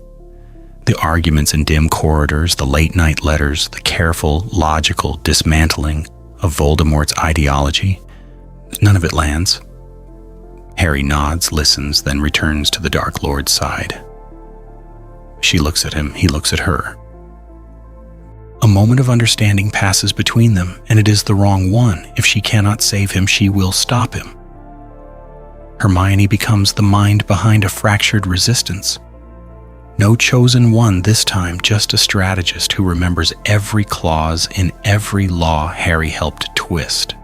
The arguments in dim corridors, the late-night letters, the careful, logical dismantling of Voldemort's ideology, none of it lands. Harry nods, listens, then returns to the Dark Lord's side. She looks at him, he looks at her. A moment of understanding passes between them, and it is the wrong one. If she cannot save him, she will stop him. Hermione becomes the mind behind a fractured resistance. No chosen one this time, just a strategist who remembers every clause in every law Harry helped twist.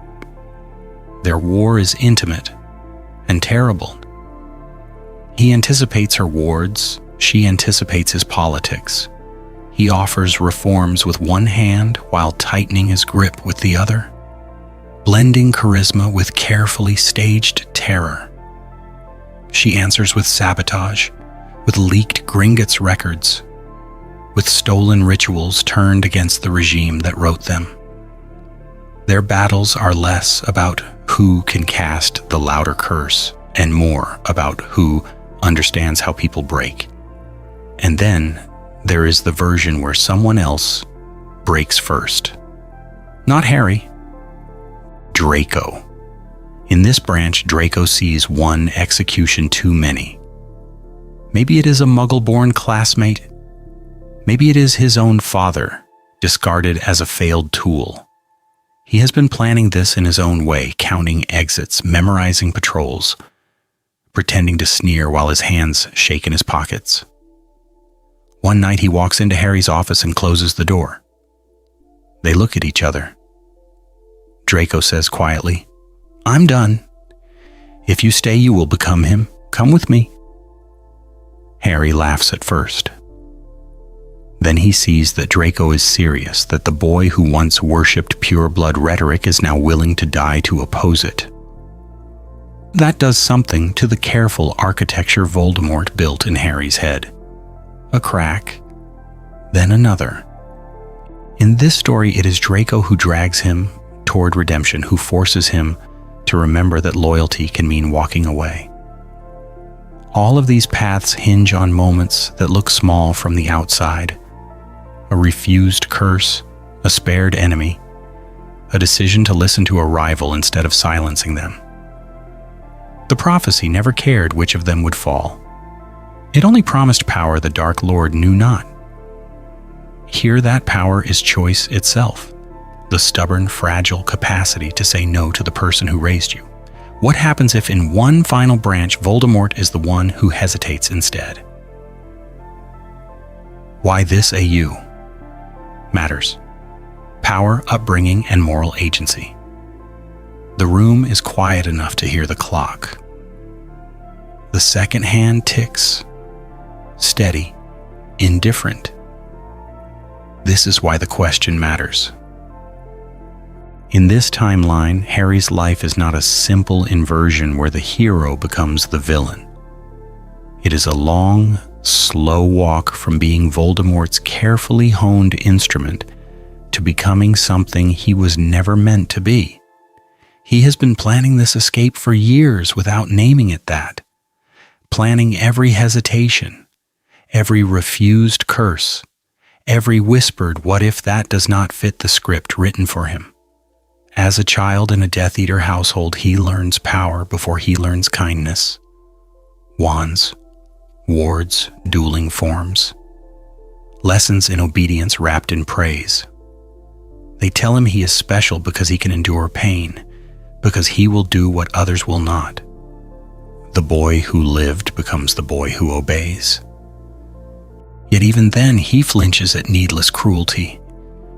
Their war is intimate and terrible. He anticipates her wards, she anticipates his politics. He offers reforms with one hand while tightening his grip with the other, blending charisma with carefully staged terror. She answers with sabotage, with leaked Gringotts records, with stolen rituals turned against the regime that wrote them. Their battles are less about who can cast the louder curse and more about who understands how people break. And then there is the version where someone else breaks first. Not Harry. Draco. In this branch, Draco sees one execution too many. Maybe it is a Muggle-born classmate. Maybe it is his own father, discarded as a failed tool. He has been planning this in his own way, counting exits, memorizing patrols, pretending to sneer while his hands shake in his pockets. One night he walks into Harry's office and closes the door. They look at each other. Draco says quietly, "I'm done. If you stay, you will become him. Come with me." Harry laughs at first. Then he sees that Draco is serious, that the boy who once worshipped pure-blood rhetoric is now willing to die to oppose it. That does something to the careful architecture Voldemort built in Harry's head. A crack, then another. In this story, it is Draco who drags him toward redemption, who forces him to remember that loyalty can mean walking away. All of these paths hinge on moments that look small from the outside. A refused curse, a spared enemy, a decision to listen to a rival instead of silencing them. The prophecy never cared which of them would fall. It only promised power the Dark Lord knew not. Here that power is choice itself, the stubborn, fragile capacity to say no to the person who raised you. What happens if in one final branch Voldemort is the one who hesitates instead? Why this AU matters. Power, upbringing, and moral agency. The room is quiet enough to hear the clock. The second hand ticks, steady, indifferent. This is why the question matters. In this timeline, Harry's life is not a simple inversion where the hero becomes the villain. It is a long, slow walk from being Voldemort's carefully honed instrument to becoming something he was never meant to be. He has been planning this escape for years without naming it that, planning every hesitation, every refused curse, every whispered what if that does not fit the script written for him. As a child in a Death Eater household, he learns power before he learns kindness. Wands, wards, dueling forms. Lessons in obedience wrapped in praise. They tell him he is special because he can endure pain, because he will do what others will not. The boy who lived becomes the boy who obeys. Yet even then, he flinches at needless cruelty,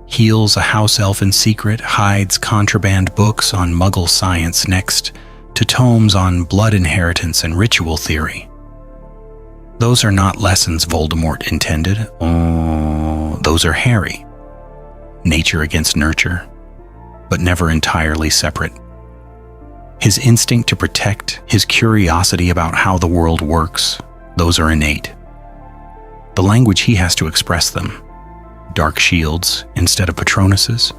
heals a house elf in secret, hides contraband books on Muggle science next to tomes on blood inheritance and ritual theory. Those are not lessons Voldemort intended. Oh, those are Harry. Nature against nurture, but never entirely separate. His instinct to protect, his curiosity about how the world works, those are innate. The language he has to express them, dark shields instead of Patronuses,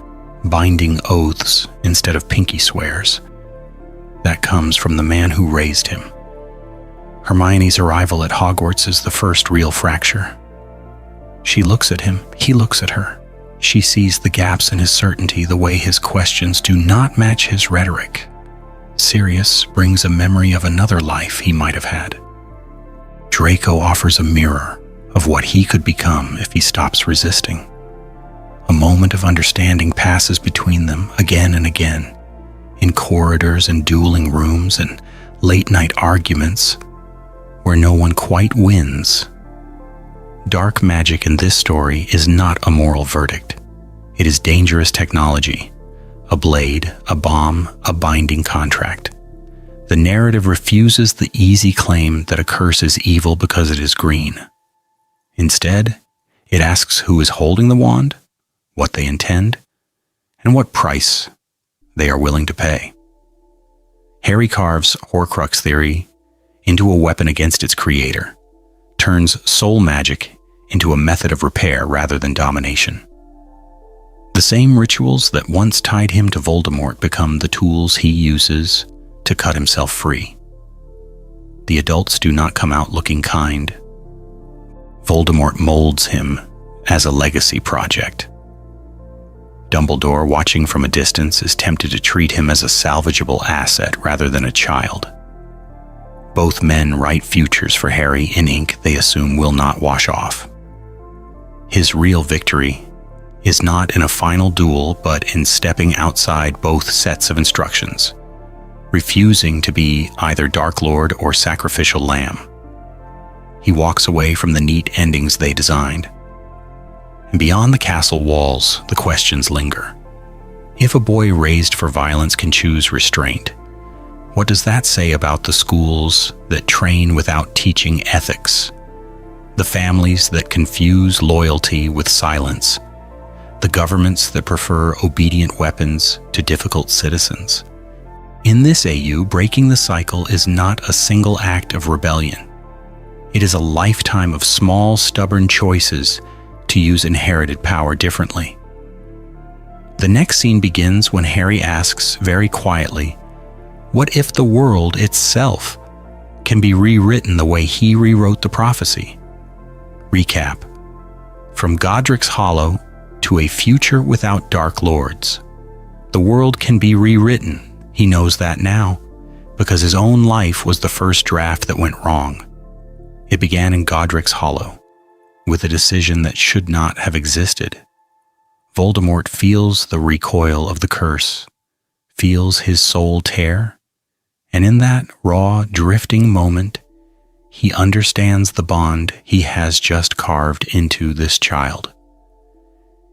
binding oaths instead of pinky swears. That comes from the man who raised him. Hermione's arrival at Hogwarts is the first real fracture. She looks at him, he looks at her. She sees the gaps in his certainty, the way his questions do not match his rhetoric. Sirius brings a memory of another life he might have had. Draco offers a mirror of what he could become if he stops resisting. A moment of understanding passes between them again and again, in corridors and dueling rooms and late-night arguments where no one quite wins. Dark magic in this story is not a moral verdict. It is dangerous technology, a blade, a bomb, a binding contract. The narrative refuses the easy claim that a curse is evil because it is green. Instead, it asks who is holding the wand, what they intend, and what price they are willing to pay. Harry carves Horcrux theory into a weapon against its creator, turns soul magic into a method of repair rather than domination. The same rituals that once tied him to Voldemort become the tools he uses to cut himself free. The adults do not come out looking kind. Voldemort molds him as a legacy project. Dumbledore, watching from a distance, is tempted to treat him as a salvageable asset rather than a child. Both men write futures for Harry in ink they assume will not wash off. His real victory is not in a final duel, but in stepping outside both sets of instructions, refusing to be either Dark Lord or sacrificial lamb. He walks away from the neat endings they designed. And beyond the castle walls, the questions linger. If a boy raised for violence can choose restraint, what does that say about the schools that train without teaching ethics? The families that confuse loyalty with silence? The governments that prefer obedient weapons to difficult citizens? In this AU, breaking the cycle is not a single act of rebellion. It is a lifetime of small, stubborn choices to use inherited power differently. The next scene begins when Harry asks very quietly, what if the world itself can be rewritten the way he rewrote the prophecy? Recap: from Godric's Hollow to a future without Dark Lords. The world can be rewritten. He knows that now, because his own life was the first draft that went wrong. It began in Godric's Hollow, with a decision that should not have existed. Voldemort feels the recoil of the curse, feels his soul tear, and in that raw, drifting moment, he understands the bond he has just carved into this child.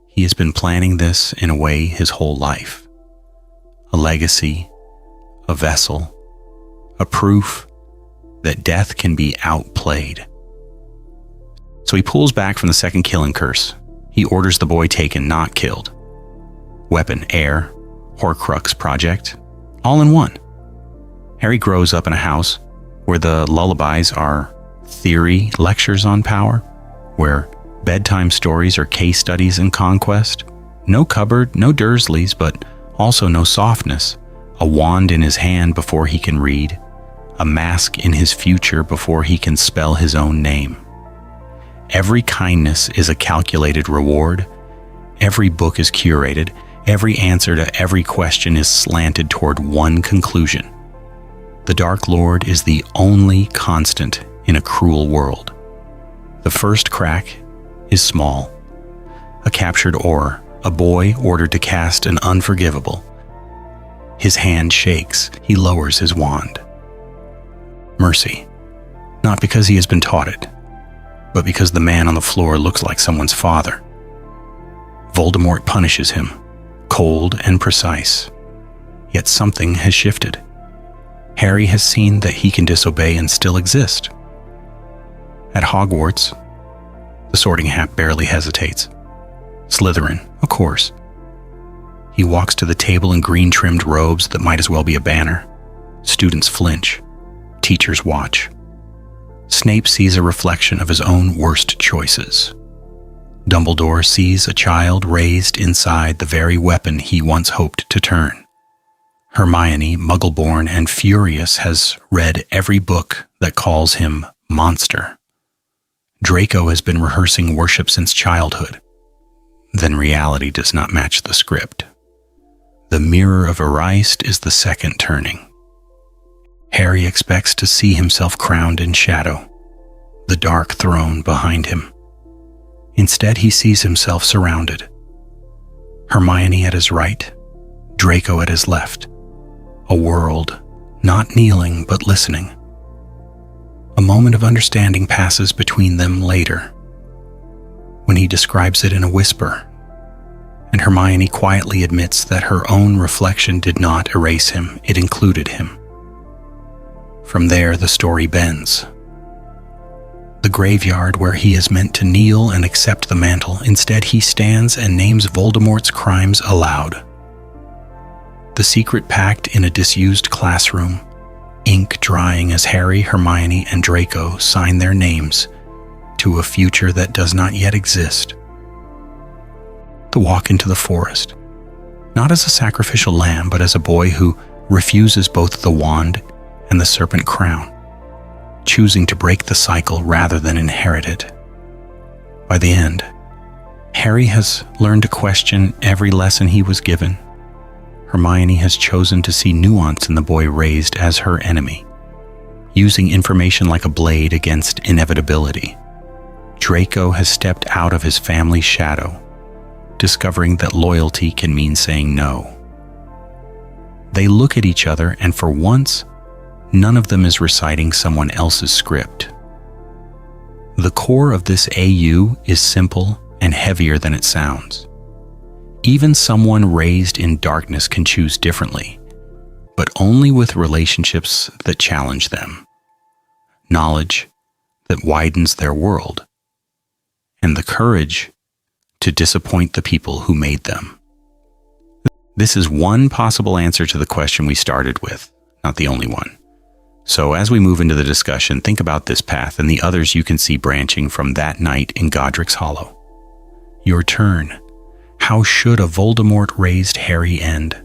He has been planning this in a way his whole life. A legacy, a vessel, a proof that death can be outplayed. So he pulls back from the second killing curse. He orders the boy taken, not killed. Weapon, heir, Horcrux project, all in one. Harry grows up in a house where the lullabies are theory lectures on power, where bedtime stories are case studies in conquest. No cupboard, no Dursleys, but also no softness. A wand in his hand before he can read. A mask in his future before he can spell his own name. Every kindness is a calculated reward. Every book is curated. Every answer to every question is slanted toward one conclusion. The Dark Lord is the only constant in a cruel world. The first crack is small. A captured Auror, a boy ordered to cast an unforgivable. His hand shakes. He lowers his wand. Mercy, not because he has been taught it, but because the man on the floor looks like someone's father. Voldemort punishes him, cold and precise. Yet something has shifted. Harry has seen that he can disobey and still exist. At Hogwarts, the Sorting Hat barely hesitates. Slytherin, of course. He walks to the table in green-trimmed robes that might as well be a banner. Students flinch. Teachers watch. Snape sees a reflection of his own worst choices. Dumbledore sees a child raised inside the very weapon he once hoped to turn. Hermione, Muggle-born and furious, has read every book that calls him monster. Draco has been rehearsing worship since childhood. Then reality does not match the script. The mirror of Erist is the second turning. Harry expects to see himself crowned in shadow, the dark throne behind him. Instead, he sees himself surrounded. Hermione at his right, Draco at his left. A world, not kneeling but listening. A moment of understanding passes between them later, when he describes it in a whisper, and Hermione quietly admits that her own reflection did not erase him, it included him. From there, the story bends. The graveyard where he is meant to kneel and accept the mantle, instead he stands and names Voldemort's crimes aloud. The secret pact in a disused classroom, ink drying as Harry, Hermione, and Draco sign their names to a future that does not yet exist. The walk into the forest, not as a sacrificial lamb, but as a boy who refuses both the wand and the serpent crown, choosing to break the cycle rather than inherit it. By the end, Harry has learned to question every lesson he was given. Hermione has chosen to see nuance in the boy raised as her enemy, using information like a blade against inevitability. Draco has stepped out of his family's shadow, discovering that loyalty can mean saying no. They look at each other, and for once, none of them is reciting someone else's script. The core of this AU is simple and heavier than it sounds. Even someone raised in darkness can choose differently, but only with relationships that challenge them, knowledge that widens their world, and the courage to disappoint the people who made them. This is one possible answer to the question we started with, not the only one. So as we move into the discussion, think about this path and the others you can see branching from that night in Godric's Hollow. Your turn. How should a Voldemort-raised Harry end?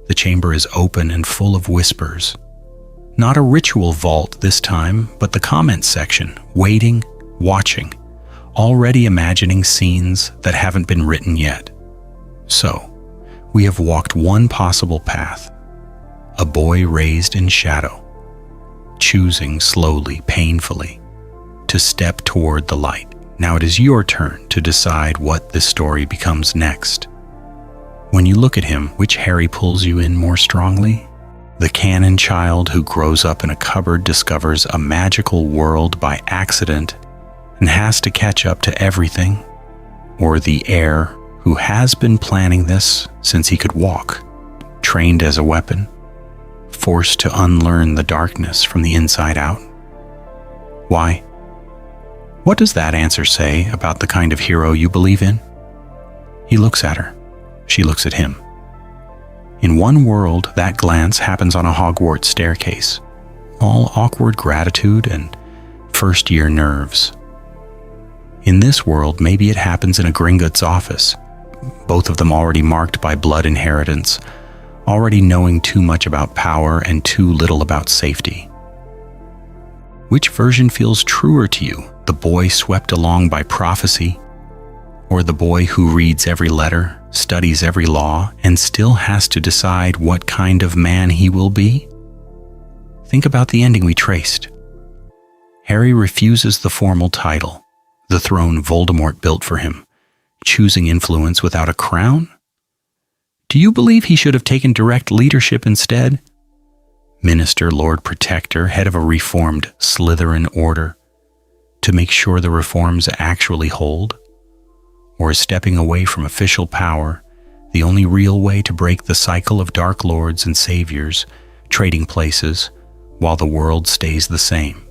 The chamber is open and full of whispers. Not a ritual vault this time, but the comments section, waiting, watching, already imagining scenes that haven't been written yet. So, we have walked one possible path, a boy raised in shadow, choosing slowly, painfully, to step toward the light. Now it is your turn to decide what this story becomes next. When you look at him, which Harry pulls you in more strongly? The canon child who grows up in a cupboard, discovers a magical world by accident, and has to catch up to everything? Or the heir who has been planning this since he could walk, trained as a weapon, forced to unlearn the darkness from the inside out? Why? What does that answer say about the kind of hero you believe in? He looks at her. She looks at him. In one world, that glance happens on a Hogwarts staircase, all awkward gratitude and first-year nerves. In this world, maybe it happens in a Gringotts office, both of them already marked by blood inheritance, already knowing too much about power and too little about safety. Which version feels truer to you, the boy swept along by prophecy, or the boy who reads every letter, studies every law, and still has to decide what kind of man he will be? Think about the ending we traced. Harry refuses the formal title, the throne Voldemort built for him, choosing influence without a crown? Do you believe he should have taken direct leadership instead? Minister, Lord Protector, head of a reformed Slytherin order, to make sure the reforms actually hold? Or is stepping away from official power the only real way to break the cycle of dark lords and saviors, trading places, while the world stays the same?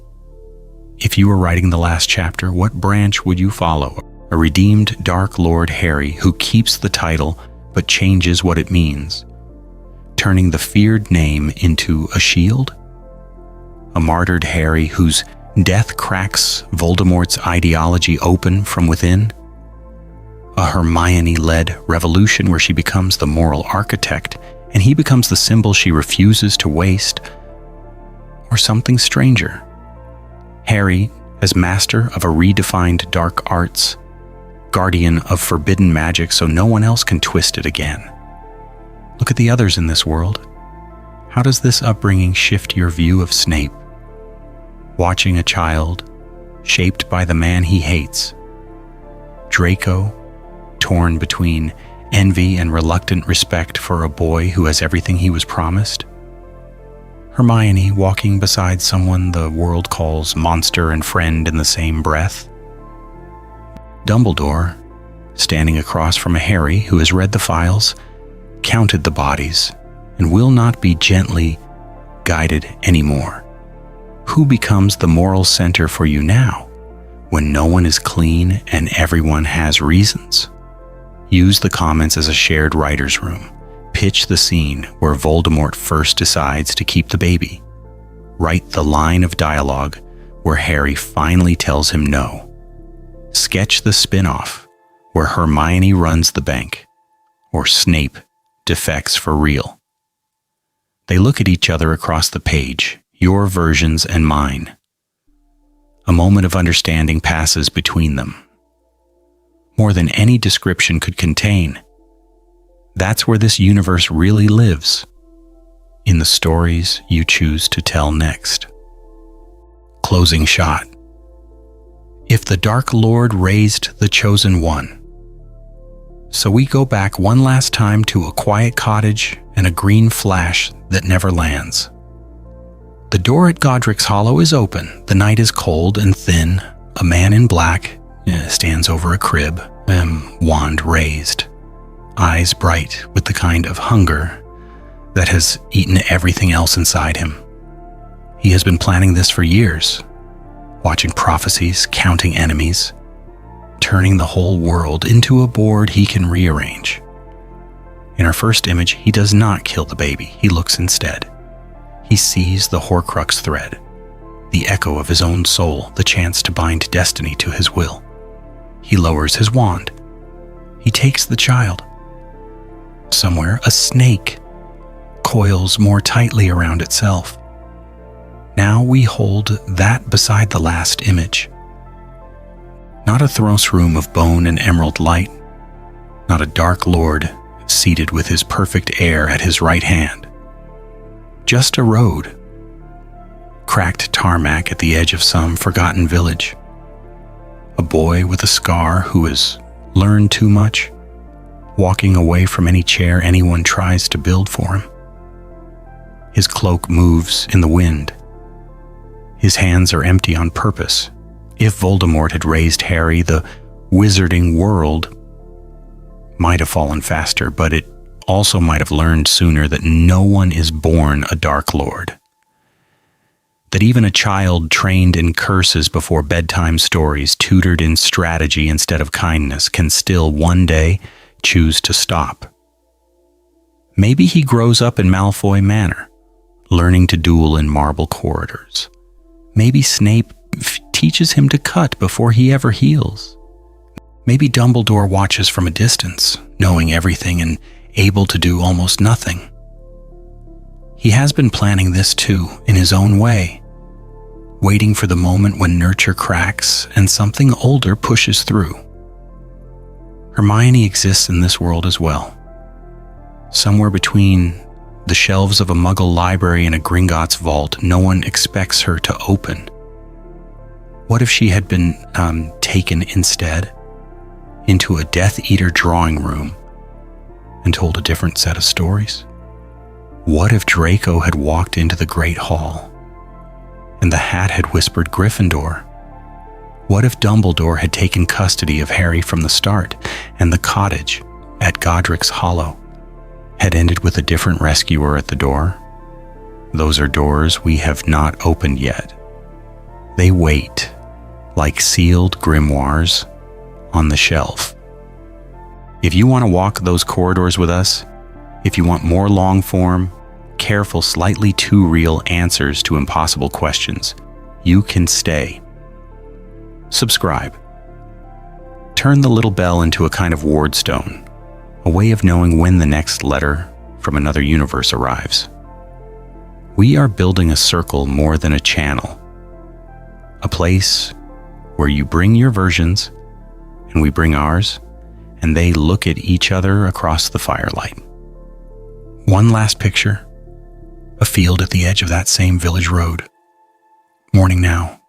If you were writing the last chapter, what branch would you follow? A redeemed Dark Lord Harry who keeps the title but changes what it means, turning the feared name into a shield? A martyred Harry whose death cracks Voldemort's ideology open from within? A Hermione-led revolution where she becomes the moral architect and he becomes the symbol she refuses to waste, or something stranger. Harry, as master of a redefined dark arts, guardian of forbidden magic so no one else can twist it again. Look at the others in this world. How does this upbringing shift your view of Snape? Watching a child shaped by the man he hates. Draco, torn between envy and reluctant respect for a boy who has everything he was promised. Hermione walking beside someone the world calls monster and friend in the same breath. Dumbledore, standing across from a Harry who has read the files, counted the bodies, and will not be gently guided anymore. Who becomes the moral center for you now, when no one is clean and everyone has reasons? Use the comments as a shared writer's room. Pitch the scene where Voldemort first decides to keep the baby. Write the line of dialogue where Harry finally tells him no. Sketch the spin-off where Hermione runs the bank, or Snape defects for real. They look at each other across the page, your versions and mine. A moment of understanding passes between them. More than any description could contain. That's where this universe really lives, in the stories you choose to tell next. Closing shot. If the Dark Lord raised the Chosen One. So we go back one last time to a quiet cottage and a green flash that never lands. The door at Godric's Hollow is open. The night is cold and thin. A man in black stands over a crib, wand raised, eyes bright with the kind of hunger that has eaten everything else inside him. He has been planning this for years, watching prophecies, counting enemies, turning the whole world into a board he can rearrange. In our first image, he does not kill the baby. He looks instead. He sees the Horcrux thread, the echo of his own soul, the chance to bind destiny to his will. He lowers his wand. He takes the child. Somewhere, a snake coils more tightly around itself. Now we hold that beside the last image. Not a Thros room of bone and emerald light, not a dark lord seated with his perfect heir at his right hand. Just a road, cracked tarmac at the edge of some forgotten village. A boy with a scar who has learned too much, walking away from any chair anyone tries to build for him. His cloak moves in the wind. His hands are empty on purpose. If Voldemort had raised Harry, the wizarding world might have fallen faster, but it also might have learned sooner that no one is born a Dark Lord. That even a child trained in curses before bedtime stories, tutored in strategy instead of kindness, can still one day choose to stop. Maybe he grows up in Malfoy Manor, learning to duel in marble corridors. Maybe Snape teaches him to cut before he ever heals. Maybe Dumbledore watches from a distance, knowing everything and able to do almost nothing. He has been planning this too, in his own way, waiting for the moment when nurture cracks and something older pushes through. Hermione exists in this world as well, somewhere between the shelves of a Muggle library and a Gringotts vault no one expects her to open. What if she had been taken instead into a Death Eater drawing room and told a different set of stories? What if Draco had walked into the Great Hall and the hat had whispered Gryffindor? What if Dumbledore had taken custody of Harry from the start and the cottage at Godric's Hollow had ended with a different rescuer at the door? Those are doors we have not opened yet. They wait, like sealed grimoires, on the shelf. If you want to walk those corridors with us, if you want more long-form, careful, slightly too real answers to impossible questions, you can stay. Subscribe. turned the little bell into a kind of ward stone, a way of knowing when the next letter from another universe arrives. We are building a circle more than a channel, a place where you bring your versions and we bring ours, and they look at each other across the firelight. One last picture, a field at the edge of that same village road. Morning now.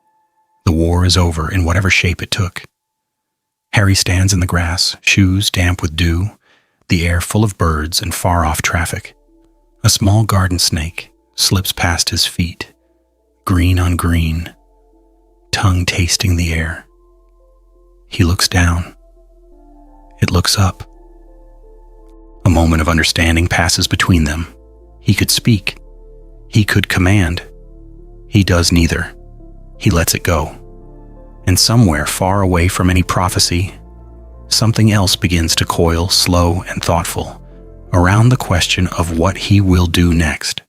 The war is over in whatever shape it took. Harry stands in the grass, shoes damp with dew, the air full of birds and far-off traffic. A small garden snake slips past his feet, green on green, tongue tasting the air. He looks down. It looks up. A moment of understanding passes between them. He could speak. He could command. He does neither. He lets it go. And somewhere far away from any prophecy, something else begins to coil, slow and thoughtful, around the question of what he will do next.